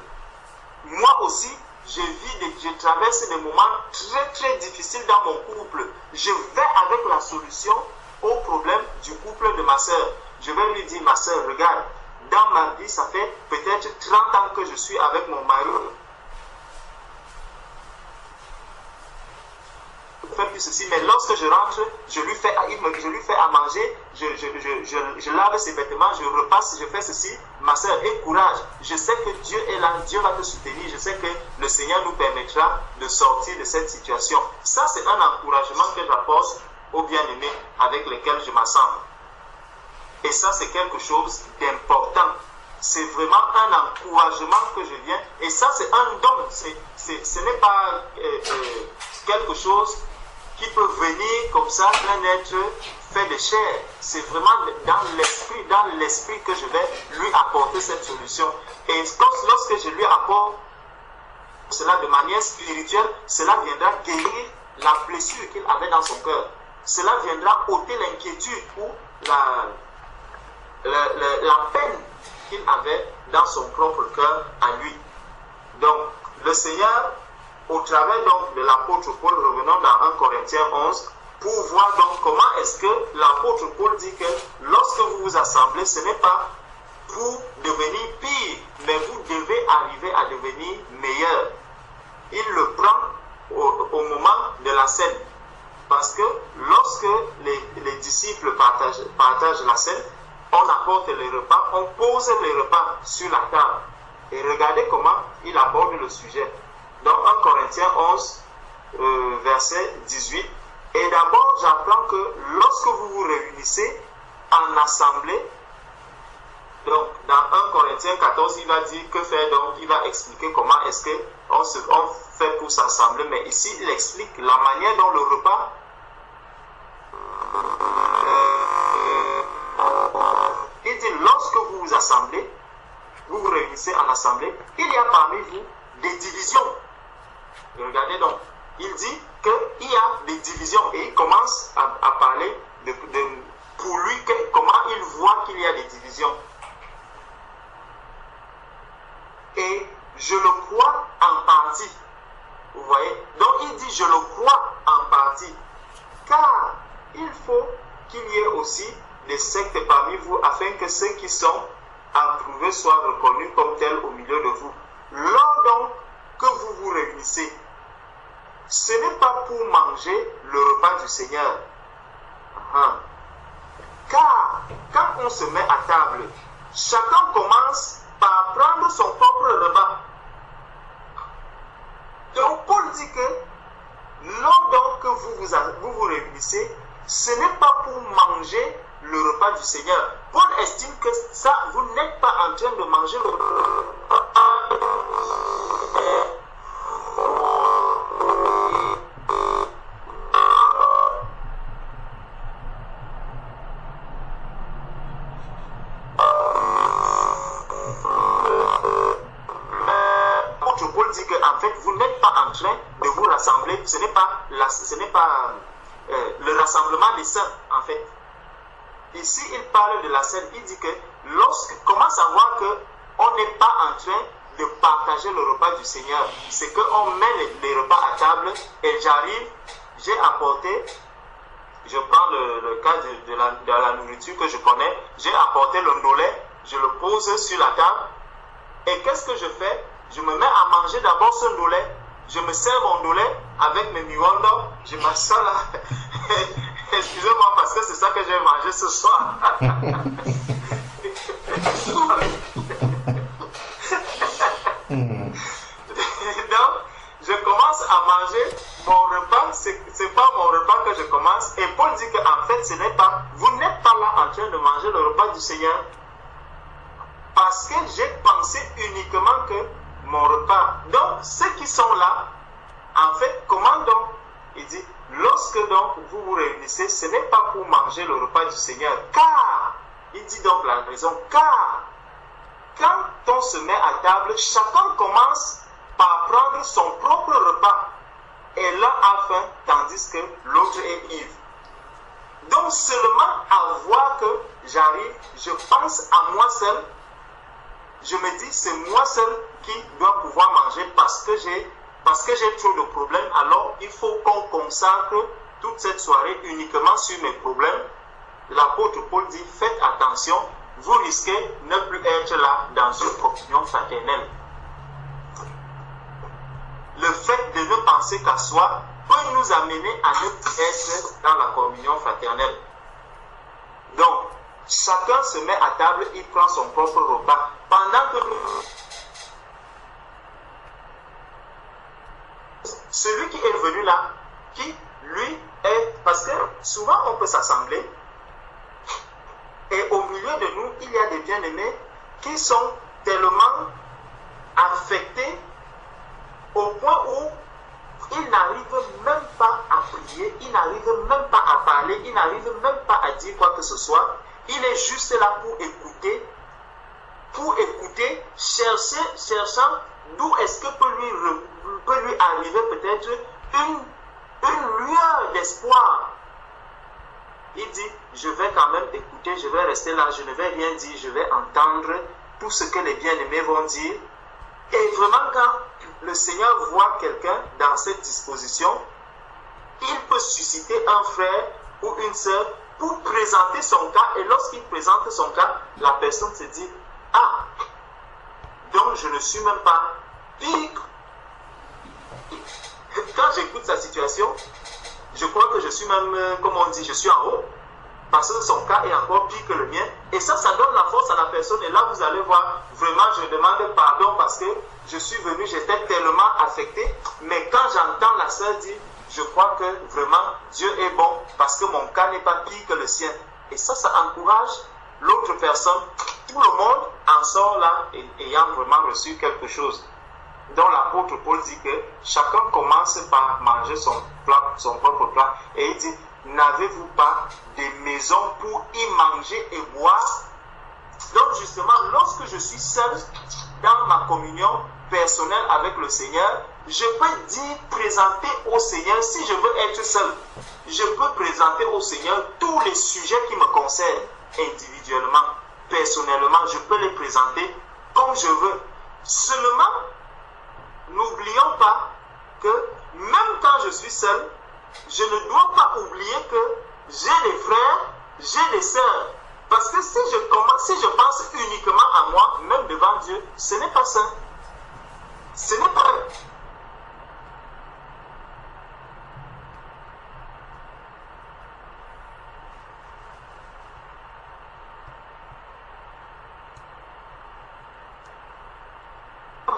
Moi aussi, je traverse des moments très très difficiles dans mon couple. Je vais avec la solution au problème du couple de ma soeur. Je vais lui dire, ma soeur, regarde, dans ma vie, ça fait peut-être 30 ans que je suis avec mon mari. Faire plus ceci, mais lorsque je rentre, je lui fais à manger, je lave ses vêtements, je repasse, je fais ceci. Ma soeur, aie courage. Je sais que Dieu est là, Dieu va te soutenir. Je sais que le Seigneur nous permettra de sortir de cette situation. Ça, c'est un encouragement que j'apporte aux bien-aimés avec lesquels je m'assemble. Et ça, c'est quelque chose d'important. C'est vraiment un encouragement que je viens. Et ça, c'est un don. Ce n'est pas quelque chose qui peut venir comme ça d'un être fait de chair. C'est vraiment dans l'esprit que je vais lui apporter cette solution. Et lorsque je lui apporte cela de manière spirituelle, cela viendra guérir la blessure qu'il avait dans son cœur. Cela viendra ôter l'inquiétude ou la peine qu'il avait dans son propre cœur à lui. Donc, le Seigneur, au travers donc de l'apôtre Paul, revenons dans 1 Corinthiens 11, pour voir donc comment est-ce que l'apôtre Paul dit que lorsque vous vous assemblez, ce n'est pas pour devenir pire, mais vous devez arriver à devenir meilleur. Il le prend au moment de la scène. Parce que lorsque les disciples partagent la scène, on apporte les repas, on pose les repas sur la table. Et regardez comment il aborde le sujet. Dans 1 Corinthiens 11, verset 18. Et d'abord, j'apprends que lorsque vous vous réunissez en assemblée, donc dans 1 Corinthiens 14, il va dire que faire, donc il va expliquer comment est-ce qu'on fait pour s'assembler. Mais ici, il explique la manière dont le repas il dit, lorsque vous vous assemblez, vous vous réunissez en assemblée, il y a parmi vous des divisions. Et regardez donc, il dit qu'il y a des divisions et il commence à parler pour lui comment il voit qu'il y a des divisions. Et je le crois en partie. Vous voyez? Donc il dit je le crois en partie. Car il faut qu'il y ait aussi des sectes parmi vous afin que ceux qui sont approuvés soient reconnus comme tels au milieu de vous. Lors donc que vous vous réunissez, ce n'est pas pour manger le repas du Seigneur. Car quand on se met à table, chacun commence par prendre son propre repas. Donc Paul dit que Lors donc que vous réunissez, ce n'est pas pour manger le repas du Seigneur. Paul estime que ça, vous n'êtes pas en train de manger le repas. Paul dit qu'en fait, vous n'êtes pas en train de vous rassembler. Ce n'est pas le rassemblement des saints, en fait. Ici, il parle de la scène. Il dit que comment savoir qu'on n'est pas en train de partager le repas du Seigneur? C'est qu'on met les repas à table et j'arrive, j'ai apporté, je prends le cas de la nourriture que je connais, j'ai apporté le ndolé, je le pose sur la table et qu'est-ce que je fais? Je me mets à manger d'abord ce ndolé, je me sers mon ndolé avec mes miwando, je m'assois là. Excusez-moi parce que c'est ça que j'ai mangé ce soir. Donc, je commence à manger mon repas. C'est pas mon repas que je commence. Et Paul dit qu'en fait, vous n'êtes pas là en train de manger le repas du Seigneur. Parce que j'ai pensé uniquement que mon repas. Donc, ceux qui sont là, en fait, comment donc? Il dit, lorsque donc vous vous réunissez, ce n'est pas pour manger le repas du Seigneur. Car, il dit donc la raison, car, quand on se met à table, chacun commence par prendre son propre repas. Et l'un a faim, tandis que l'autre est ivre. Donc, seulement à voir que j'arrive, je pense à moi seul. Je me dis, c'est moi seul qui dois pouvoir manger parce que j'ai trop de problèmes. Alors, il faut qu'on consacre toute cette soirée uniquement sur mes problèmes. L'apôtre Paul dit, faites attention, vous risquez de ne plus être là dans une communion fraternelle. Le fait de ne penser qu'à soi peut nous amener à ne plus être dans la communion fraternelle. Donc, chacun se met à table, il prend son propre repas. Pendant que celui qui est venu là, qui lui est... Parce que souvent on peut s'assembler et au milieu de nous, il y a des bien-aimés qui sont tellement affectés au point où ils n'arrivent même pas à prier, ils n'arrivent même pas à parler, ils n'arrivent même pas à dire quoi que ce soit. Il est juste là pour écouter, cherchant d'où est-ce que peut lui arriver peut-être une lueur d'espoir. Il dit, je vais quand même écouter, je vais rester là, je ne vais rien dire, je vais entendre tout ce que les bien-aimés vont dire. Et vraiment, quand le Seigneur voit quelqu'un dans cette disposition, il peut susciter un frère ou une sœur pour présenter son cas. Et lorsqu'il présente son cas, la personne se dit, ah, donc je ne suis même pas pire. Quand j'écoute sa situation, je crois que je suis même, comme on dit, je suis en haut. Parce que son cas est encore pire que le mien. Et ça donne la force à la personne. Et là, vous allez voir, vraiment, je demande pardon parce que je suis venu, j'étais tellement affecté. Mais quand j'entends la sœur dire, je crois que vraiment, Dieu est bon parce que mon cas n'est pas pire que le sien. Et ça encourage l'autre personne. Tout le monde en sort là ayant vraiment reçu quelque chose. Donc l'apôtre Paul dit que chacun commence par manger son propre plat. Et il dit, n'avez-vous pas des maisons pour y manger et boire? Donc justement, lorsque je suis seul dans ma communion personnelle avec le Seigneur, je peux présenter au Seigneur, si je veux être seul, je peux présenter au Seigneur tous les sujets qui me concernent individuellement, personnellement, je peux les présenter comme je veux. Seulement, n'oublions pas que même quand je suis seul, je ne dois pas oublier que j'ai des frères, j'ai des sœurs. Parce que si je pense uniquement à moi, même devant Dieu, ce n'est pas sain. Ce n'est pas...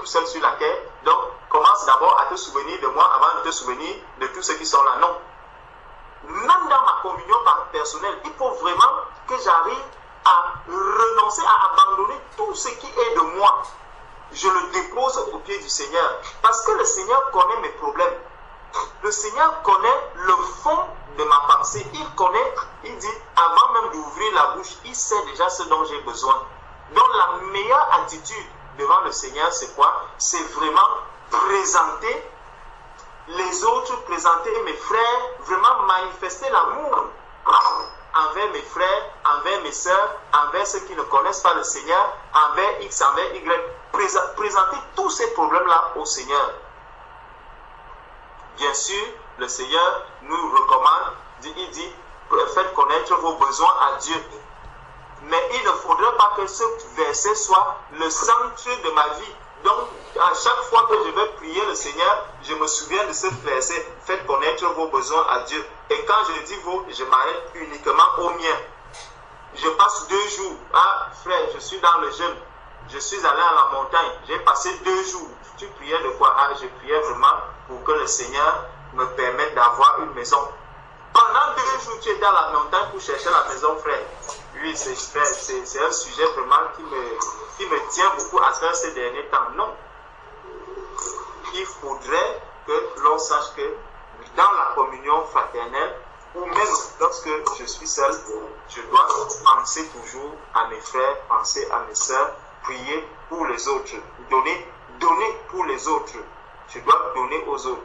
tout seul sur la terre. Donc, commence d'abord à te souvenir de moi avant de te souvenir de tous ceux qui sont là. Non. Même dans ma communion personnelle, il faut vraiment que j'arrive à renoncer, à abandonner tout ce qui est de moi. Je le dépose au pied du Seigneur. Parce que le Seigneur connaît mes problèmes. Le Seigneur connaît le fond de ma pensée. Il connaît, il dit, avant même d'ouvrir la bouche, il sait déjà ce dont j'ai besoin. Donc la meilleure attitude devant le Seigneur, c'est quoi? C'est vraiment présenter les autres, présenter mes frères, vraiment manifester l'amour envers mes frères, envers mes sœurs, envers ceux qui ne connaissent pas le Seigneur, envers X, envers Y. Présenter tous ces problèmes-là au Seigneur. Bien sûr, le Seigneur nous recommande, il dit, faites connaître vos besoins à Dieu. Mais il ne faudrait pas que ce verset soit le centre de ma vie. Donc, à chaque fois que je vais prier le Seigneur, je me souviens de ce verset, faites connaître vos besoins à Dieu. Et quand je dis vos, je m'arrête uniquement aux miens. Je passe 2 jours. Ah, frère, je suis dans le jeûne. Je suis allé à la montagne. J'ai passé 2 jours. Tu priais de quoi? Ah, je priais vraiment pour que le Seigneur me permette d'avoir une maison. Pendant 2 jours, tu étais à la montagne pour chercher la maison, frère. Oui, c'est un sujet vraiment qui me tient beaucoup à cœur ces derniers temps. Non. Il faudrait que l'on sache que dans la communion fraternelle, ou même lorsque je suis seul, je dois penser toujours à mes frères, penser à mes sœurs, prier pour les autres, donner pour les autres. Je dois donner aux autres.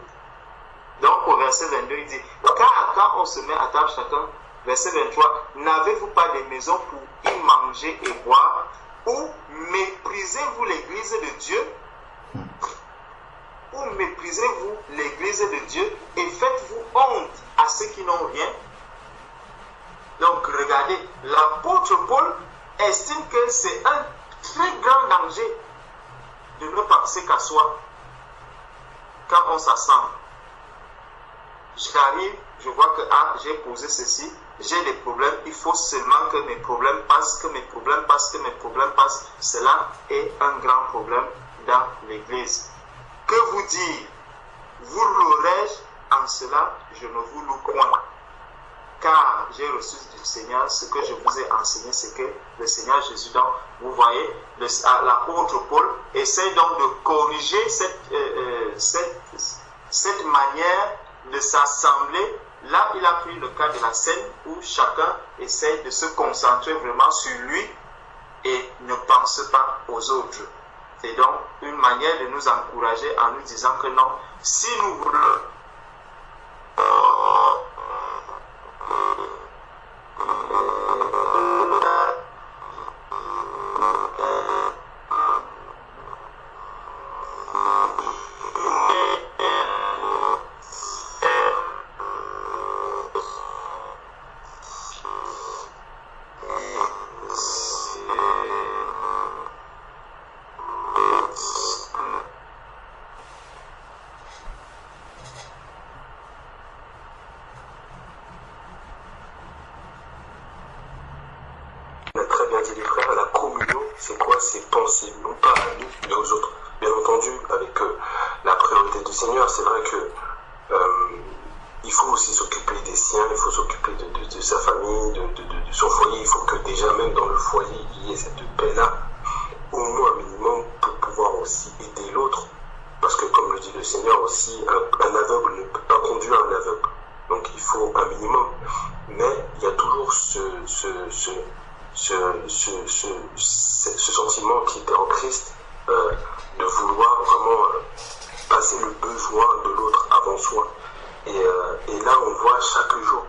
Donc au verset 22, il dit, car quand on se met à table chacun, verset 23, n'avez-vous pas des maisons pour y manger et boire, ou méprisez-vous l'église de Dieu, ou méprisez-vous l'église de Dieu et faites-vous honte à ceux qui n'ont rien. Donc regardez, l'apôtre Paul estime que c'est un très grand danger de ne penser qu'à soi quand on s'assemble. J'arrive, je vois que j'ai posé ceci, j'ai des problèmes, il faut seulement que mes problèmes passent, que mes problèmes passent, que mes problèmes passent. Cela est un grand problème dans l'église. Que vous dire? Vous louerai-je? En cela, je ne vous loue point. Car j'ai reçu du Seigneur ce que je vous ai enseigné, c'est que le Seigneur Jésus, donc, vous voyez, l'apôtre Paul essaie donc de corriger cette manière de s'assembler. Là, il a pris le cas de la scène où chacun essaie de se concentrer vraiment sur lui et ne pense pas aux autres. C'est donc une manière de nous encourager en nous disant que non, si nous voulons ce sentiment qui était en Christ de vouloir vraiment passer le besoin de l'autre avant soi. Et là, on voit chaque jour.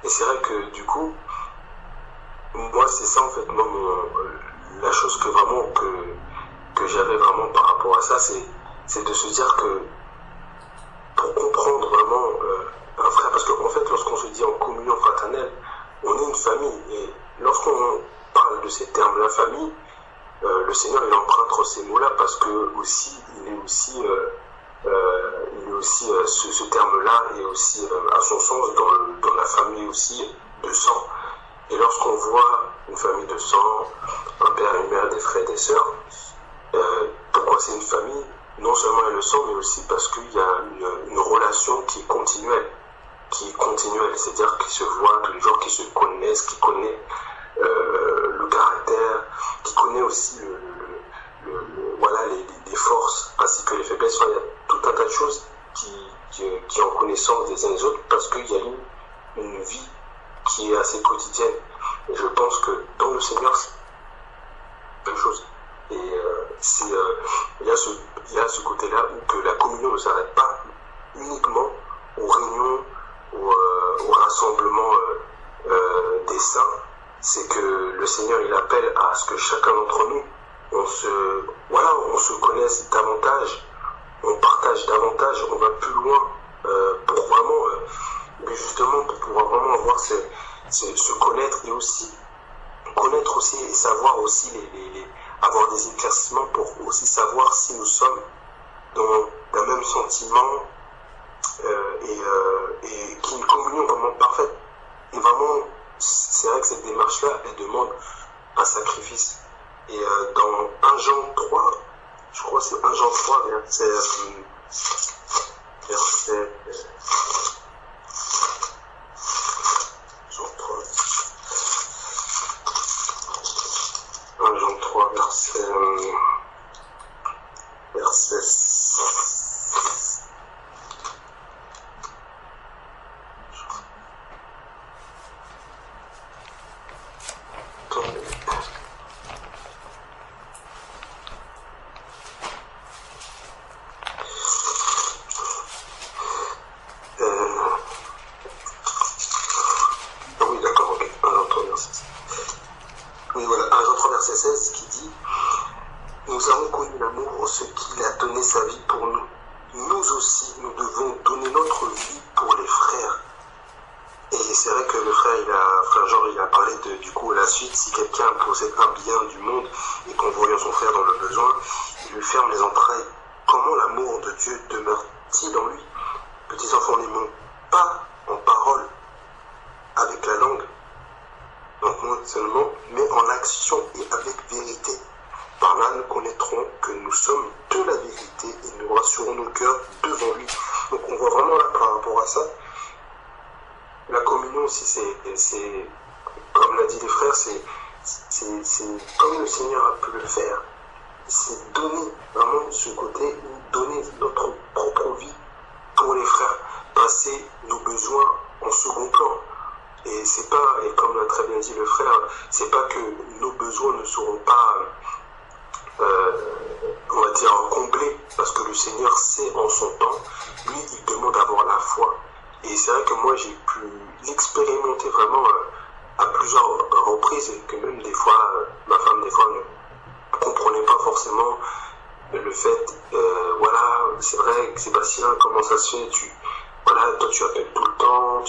Et c'est vrai que du coup, moi, c'est ça en fait, moi, la chose que j'avais vraiment par rapport à ça, c'est de se dire que pour comprendre vraiment un frère, parce qu'en fait, lorsqu'on se dit en communion fraternelle, on est une famille. Et lorsqu'on parle de ces termes-là, famille, le Seigneur il emprunte ces mots-là parce que aussi il est aussi ce terme-là est aussi à son sens dans la famille aussi de sang. Et lorsqu'on voit une famille de sang, un père, une mère, des frères, des sœurs, pourquoi c'est une famille? non seulement elle le sent, mais aussi parce qu'il y a une relation qui est continuelle. C'est-à-dire qu'ils se voient tous les jours, qu'ils se connaissent, qu'ils connaissent le caractère, qu'ils connaissent aussi les forces ainsi que les faiblesses. Enfin, il y a tout un tas de choses qui en connaissance des uns des autres parce qu'il y a une vie qui est assez quotidienne. Et je pense que dans le Seigneur, c'est quelque chose. Et il y a ce côté-là où que la communion ne s'arrête pas uniquement aux réunions, au rassemblement des saints. C'est que le Seigneur, il appelle à ce que chacun d'entre nous, on se connaisse davantage, on partage davantage, on va plus loin pour vraiment, justement, pour pouvoir vraiment avoir se connaître et aussi connaître aussi et savoir aussi avoir des éclaircissements pour aussi savoir si nous sommes dans un même sentiment et qui est une communion vraiment parfaite. Et vraiment, c'est vrai que cette démarche-là, elle demande un sacrifice. Et dans 1 Jean 3, je crois que c'est 1 Jean 3, verset 1 Jean 3, verset 6. Qui dit « Nous avons connu l'amour en ce qu'il a donné sa vie pour nous. Nous aussi, nous devons donner notre vie pour les frères. » Et c'est vrai que le frère Jean, il a parlé du coup à la suite, si quelqu'un possède un bien du monde et qu'en voyant son frère dans le besoin, il lui ferme les entrailles, comment l'amour de Dieu demeure-t-il en lui? Petits enfants, n'aimons pas en parole avec la langue, donc non seulement, mais en action et avec vérité. Par là, nous connaîtrons que nous sommes de la vérité et nous rassurons nos cœurs devant lui. Donc on voit vraiment là par rapport à ça, la communion aussi, c'est comme l'a dit les frères, c'est comme le Seigneur a pu le faire. C'est donner vraiment ce côté, donner notre propre vie pour les frères, passer nos besoins en second plan. Et c'est pas, et comme l'a très bien dit le frère, c'est pas que nos besoins ne seront pas, on va dire, comblés, parce que le Seigneur sait en son temps, lui, il demande d'avoir la foi. Et c'est vrai que moi, j'ai pu l'expérimenter vraiment à plusieurs reprises, et que même des fois, ma femme, des fois, ne comprenait pas forcément le fait, voilà, c'est vrai, Sébastien, comment ça se fait, toi, tu appelles tout le temps,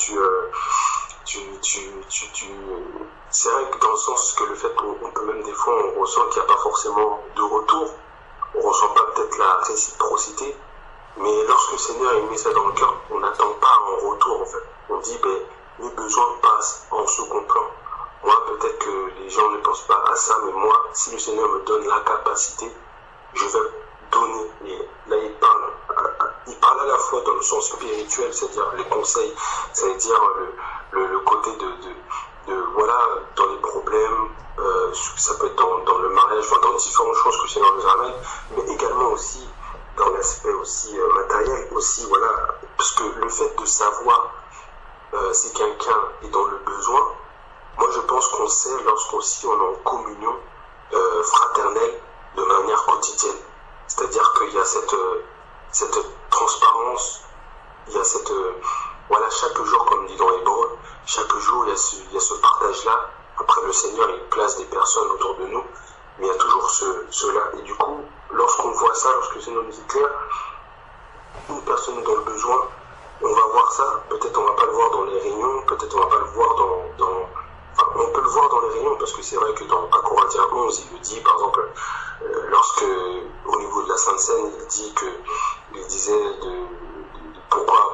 c'est vrai que dans le sens que le fait qu'on peut même des fois on ressent qu'il n'y a pas forcément de retour, on ne ressent pas peut-être la réciprocité, mais lorsque le Seigneur a mis ça dans le cœur, on n'attend pas un retour en fait. On dit mes besoins passent en second plan. Moi peut-être que les gens ne pensent pas à ça, mais moi si le Seigneur me donne la capacité, je vais donner. Et là il parle à la fois dans le sens spirituel, c'est-à-dire les conseils, c'est-à-dire le côté de voilà, dans les problèmes, ça peut être dans le mariage, enfin dans différentes choses que le Seigneur nous amène, mais également aussi dans l'aspect aussi matériel, aussi voilà, parce que le fait de savoir si quelqu'un est dans le besoin, moi je pense qu'on sait lorsqu'on est en communion fraternelle de manière quotidienne, c'est-à-dire qu'il y a cette transparence, il y a cette voilà, chaque jour, comme dit dans Hébreux, chaque jour, il y a ce partage-là. Après, le Seigneur, il place des personnes autour de nous, mais il y a toujours cela. Et du coup, lorsqu'on voit ça, lorsque le Seigneur nous éclaire, une personne est dans le besoin, on va voir ça. Peut-être on ne va pas le voir dans les réunions, peut-être on ne va pas le voir enfin, on peut le voir dans les réunions, parce que c'est vrai que dans 1 Corinthiens 11, il le dit, par exemple, lorsque, au niveau de la Sainte Seine, il disait pourquoi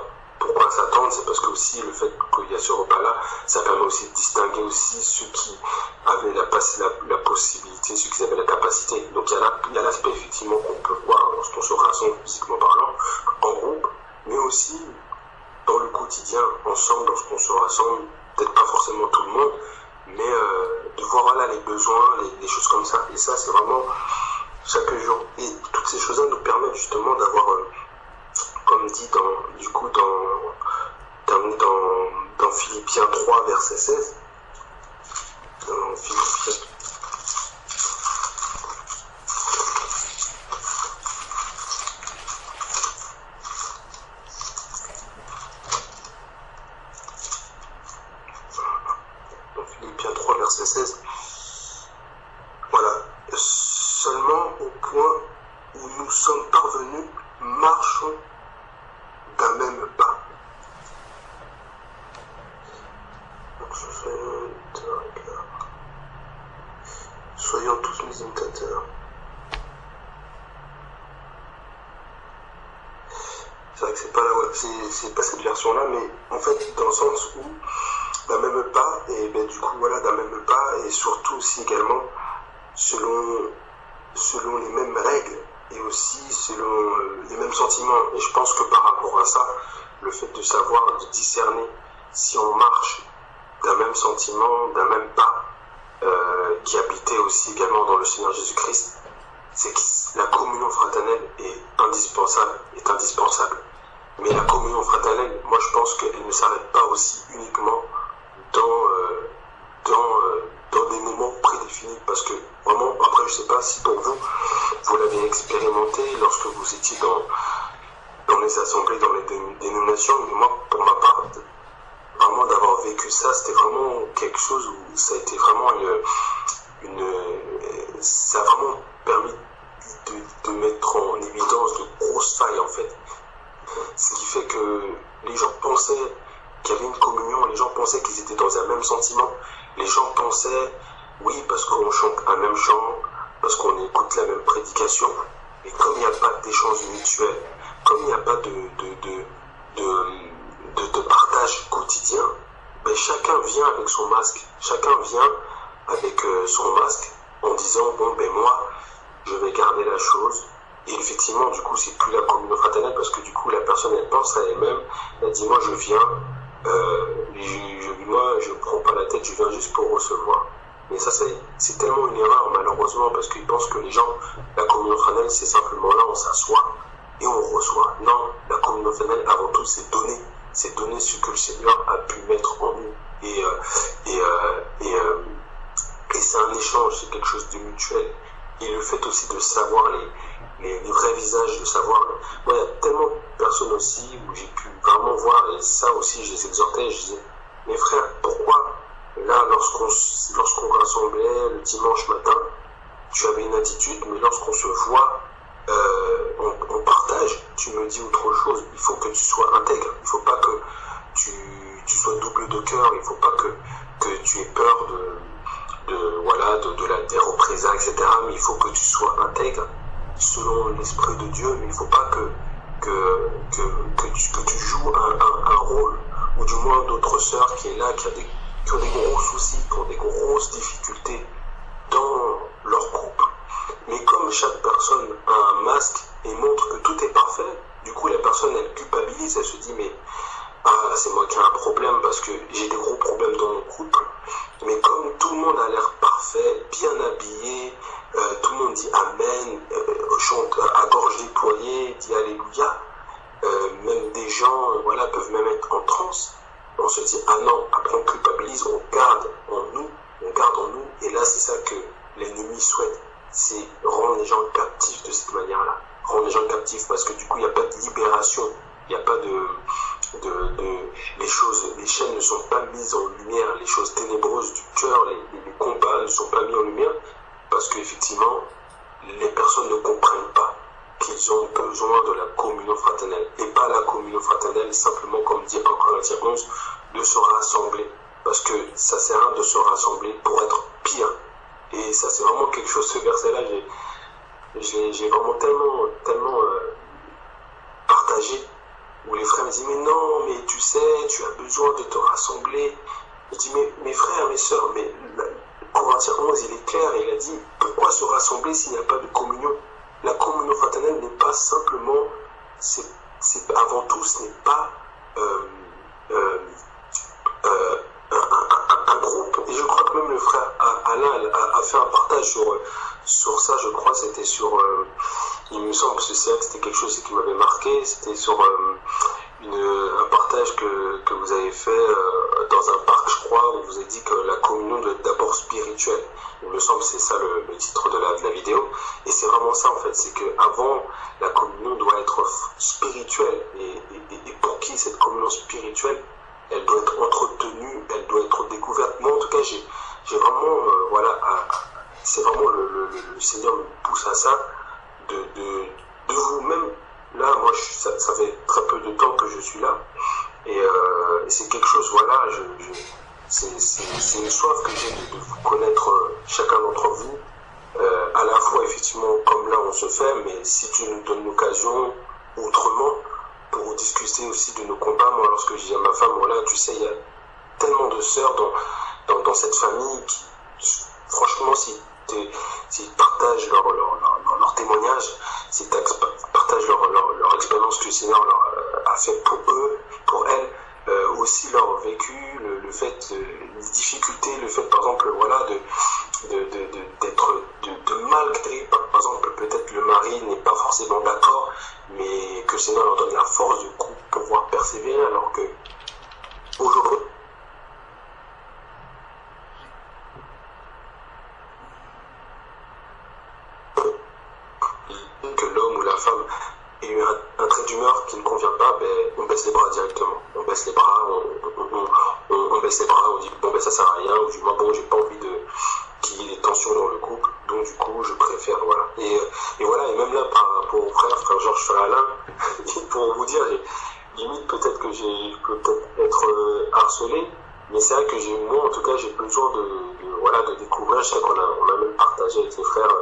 s'attendre, c'est parce que aussi le fait qu'il y a ce repas-là, ça permet aussi de distinguer aussi ceux qui avaient la possibilité, ceux qui avaient la capacité. Donc il y a l'aspect effectivement qu'on peut voir lorsqu'on se rassemble les choses comme ça. Et ça, c'est vraiment chaque jour. Et toutes ces choses-là nous permettent justement d'avoir, comme dit dans Philippiens 3, verset 16, dans Philippiens Philippiens 3, verset 16. Voilà. Seulement au point où nous sommes parvenus, marchons d'un même pas. Soyons tous mes imitateurs. C'est vrai que c'est pas cette version-là, mais en fait, dans le sens où d'un même pas, et ben du coup voilà, d'un même pas, et surtout aussi également selon les mêmes règles et aussi selon les mêmes sentiments. Et je pense que par rapport à ça, le fait de savoir, de discerner si on marche d'un même sentiment, d'un même pas, qui habitait aussi également dans le Seigneur Jésus-Christ, c'est que la communion fraternelle est indispensable. Mais la communion fraternelle, moi je pense qu'elle ne s'arrête pas aussi uniquement dans des moments prédéfinis, parce que vraiment, après je sais pas si pour vous l'avez expérimenté lorsque vous étiez dans les assemblées, dans les dénominations, mais moi pour ma part, vraiment d'avoir vécu ça, c'était vraiment quelque chose où ça a été vraiment ça a vraiment permis de mettre en évidence de grosses failles en fait. Ce qui fait que les gens pensaient qu'il y avait une communion, les gens pensaient qu'ils étaient dans un même sentiment, les gens pensaient, oui, parce qu'on chante un même chant, parce qu'on écoute la même prédication, et comme il n'y a pas d'échange mutuel, comme il n'y a pas de partage quotidien, ben chacun vient avec son masque, en disant, bon ben moi, je vais garder la chose. Et effectivement, du coup, c'est plus la communion fraternelle, parce que du coup, la personne, elle pense à elle-même, elle dit, moi, je viens, moi, je prends pas la tête, je viens juste pour recevoir. Mais ça, c'est tellement une erreur, malheureusement, parce qu'ils pensent que les gens, la communion fraternelle, c'est simplement là, on s'assoit et on reçoit. Non, la communion fraternelle, avant tout, c'est donner ce que le Seigneur a pu mettre en nous. Et c'est un échange, c'est quelque chose de mutuel. Et le fait aussi de savoir les vrais visages, de savoir... Moi, il y a tellement de personnes aussi où j'ai pu vraiment voir, et ça aussi, je les exhortais, je disais, mes frères, pourquoi là, lorsqu'on rassemblait le dimanche matin, tu avais une attitude, mais lorsqu'on se voit, on partage, tu me dis autre chose. Il faut que tu sois intègre, il ne faut pas que tu sois double de cœur, il ne faut pas que tu aies peur des représailles, etc. Mais il faut que tu sois intègre selon l'Esprit de Dieu, mais il ne faut pas que tu joues un rôle, ou du moins d'autres sœurs qui est là, qui ont des gros soucis, qui ont des grosses difficultés dans leur couple. Mais comme chaque personne a un masque et montre que tout est parfait, du coup la personne elle culpabilise, elle se dit mais c'est moi qui ai un problème parce que j'ai des gros problèmes dans mon couple. Mais comme tout le monde a l'air parfait, bien habillé, tout le monde dit Amen, chante à gorge déployée, dit Alléluia, même des gens peuvent même être en transe. On se dit ah non, après on culpabilise, on garde en nous, et là c'est ça que l'ennemi souhaite, c'est rendre les gens captifs de cette manière-là, rendre les gens captifs parce que du coup il n'y a pas de libération, il n'y a pas les chaînes ne sont pas mises en lumière, les choses ténébreuses du cœur, les combats ne sont pas mis en lumière parce qu'effectivement les personnes ne comprennent pas qu'ils ont besoin de la communion fraternelle, et pas la communion fraternelle simplement, comme dit en Corinthiens 11, de se rassembler, parce que ça sert à rien de se rassembler pour être pire. Et ça c'est vraiment quelque chose, ce verset là j'ai vraiment tellement partagé, où les frères me disent mais non, mais tu sais, tu as besoin de te rassembler. Je dis mais mes frères, mes sœurs, mais Corinthiens 11 il est clair, il a dit pourquoi se rassembler s'il n'y a pas de communion. La communion fraternelle n'est pas simplement, avant tout, ce n'est pas un un groupe, et je crois que même le frère Alain a fait un partage sur ça, je crois, c'était sur, il me semble que c'était quelque chose qui m'avait marqué, c'était sur un partage que vous avez fait dans un parc, je crois, où vous avez dit que la communion doit être d'abord spirituelle. Il me semble que c'est ça le titre de la vidéo. Et c'est vraiment ça en fait, c'est qu'avant, la communion doit être spirituelle. Et pour qui cette communion spirituelle, elle doit être entretenue, elle doit être découverte. Moi en tout cas, j'ai vraiment, c'est vraiment le Seigneur me pousse à ça, de vous-même. Là, moi, ça fait très peu de temps que je suis là. Et c'est quelque chose, voilà, c'est une soif que j'ai de vous connaître chacun d'entre vous. À la fois, effectivement, comme là, on se fait, mais si tu nous donnes l'occasion, autrement, pour discuter aussi de nos combats. Moi, lorsque je dis à ma femme, voilà, tu sais, il y a tellement de sœurs dans cette famille qui, franchement, s'ils partagent leur témoignage, s'ils partagent leur expérience que le Seigneur leur a fait pour eux, pour elles, aussi leur vécu, le fait, les difficultés, le fait par exemple, voilà, de malgré, par exemple, peut-être le mari n'est pas forcément d'accord, mais que le Seigneur leur donne la force de pouvoir persévérer, alors que aujourd'hui, que l'homme ou la femme ait eu un trait d'humeur qui ne convient pas, on baisse les bras directement. On baisse les bras, on baisse les bras, on dit bon ça sert à rien, ou du moins bon j'ai pas envie qu'il y ait des tensions dans le couple, donc du coup je préfère, voilà. Et voilà, et même là par rapport au frère Georges, frère Alain, pour vous dire, limite peut-être que j'ai être harcelé, mais c'est vrai que moi en tout cas j'ai besoin de découvrir. Je sais qu'on a même partagé avec les frères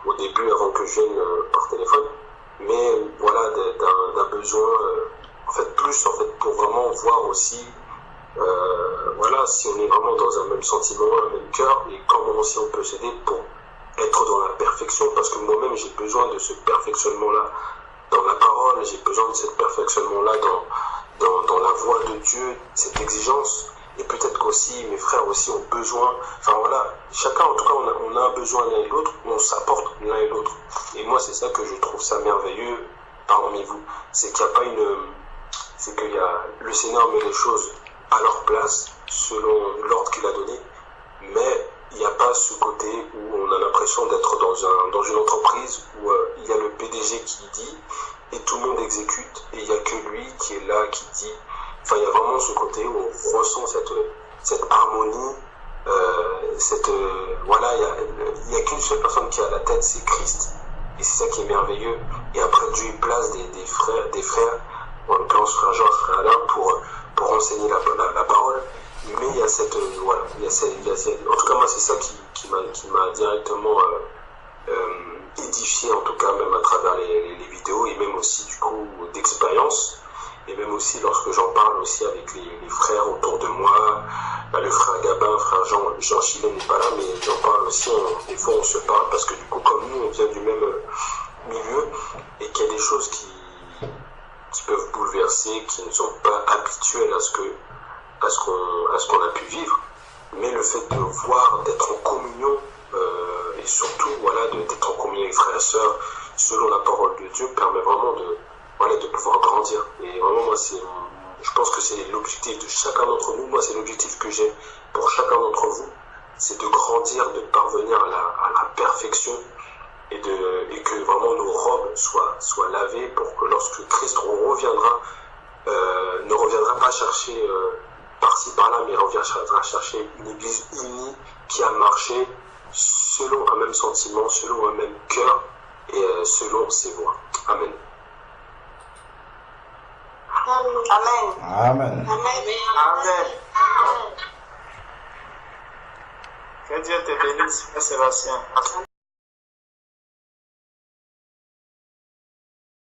au début avant que je vienne par téléphone, mais voilà, d'un besoin en fait plus en fait pour vraiment voir aussi voilà, si on est vraiment dans un même sentiment, un même cœur, et comment aussi on peut s'aider pour être dans la perfection, parce que moi-même j'ai besoin de ce perfectionnement là dans la parole, j'ai besoin de ce perfectionnement là dans la voix de Dieu, cette exigence. Et peut-être qu'aussi mes frères aussi ont besoin, enfin voilà, chacun en tout cas on a un besoin l'un et l'autre, on s'apporte l'un et l'autre. Et moi c'est ça que je trouve ça merveilleux parmi vous, c'est qu'il n'y a pas c'est qu'il y a, le Seigneur met les choses à leur place selon l'ordre qu'il a donné, mais il n'y a pas ce côté où on a l'impression d'être dans une entreprise où il y a le PDG qui dit et tout le monde exécute, et il n'y a que lui qui est là, qui dit. Enfin, il y a vraiment ce côté où on ressent cette harmonie, voilà, il n'y a qu'une seule personne qui a la tête, c'est Christ. Et c'est ça qui est merveilleux. Et après, Dieu place des frères, en l'occurrence frère Georges, frère Alain, pour enseigner la parole. Mais il y a voilà, en tout cas, moi, c'est ça qui m'a directement édifié, en tout cas, même à travers les vidéos, et même aussi, du coup, d'expérience. Et même aussi lorsque j'en parle aussi avec les frères autour de moi, le frère Gabin, frère Jean Chilé n'est pas là, mais j'en parle aussi, des fois on se parle, parce que du coup comme nous on vient du même milieu, et qu'il y a des choses qui peuvent bouleverser, qui ne sont pas habituelles à ce qu'on a pu vivre, mais le fait de voir, d'être en communion, et surtout voilà, d'être en communion avec frères et sœurs, selon la parole de Dieu, permet vraiment de pouvoir grandir. Et vraiment, moi, je pense que c'est l'objectif de chacun d'entre nous. Moi, c'est l'objectif que j'ai pour chacun d'entre vous, c'est de grandir, de parvenir à la perfection, et que vraiment nos robes soient lavées, pour que lorsque Christ reviendra, ne reviendra pas chercher par-ci par-là, mais reviendra chercher une église unie qui a marché selon un même sentiment, selon un même cœur, et selon ses voies. Amen. Amen. Amen. Amen. Que Dieu te bénisse, Frère Sébastien.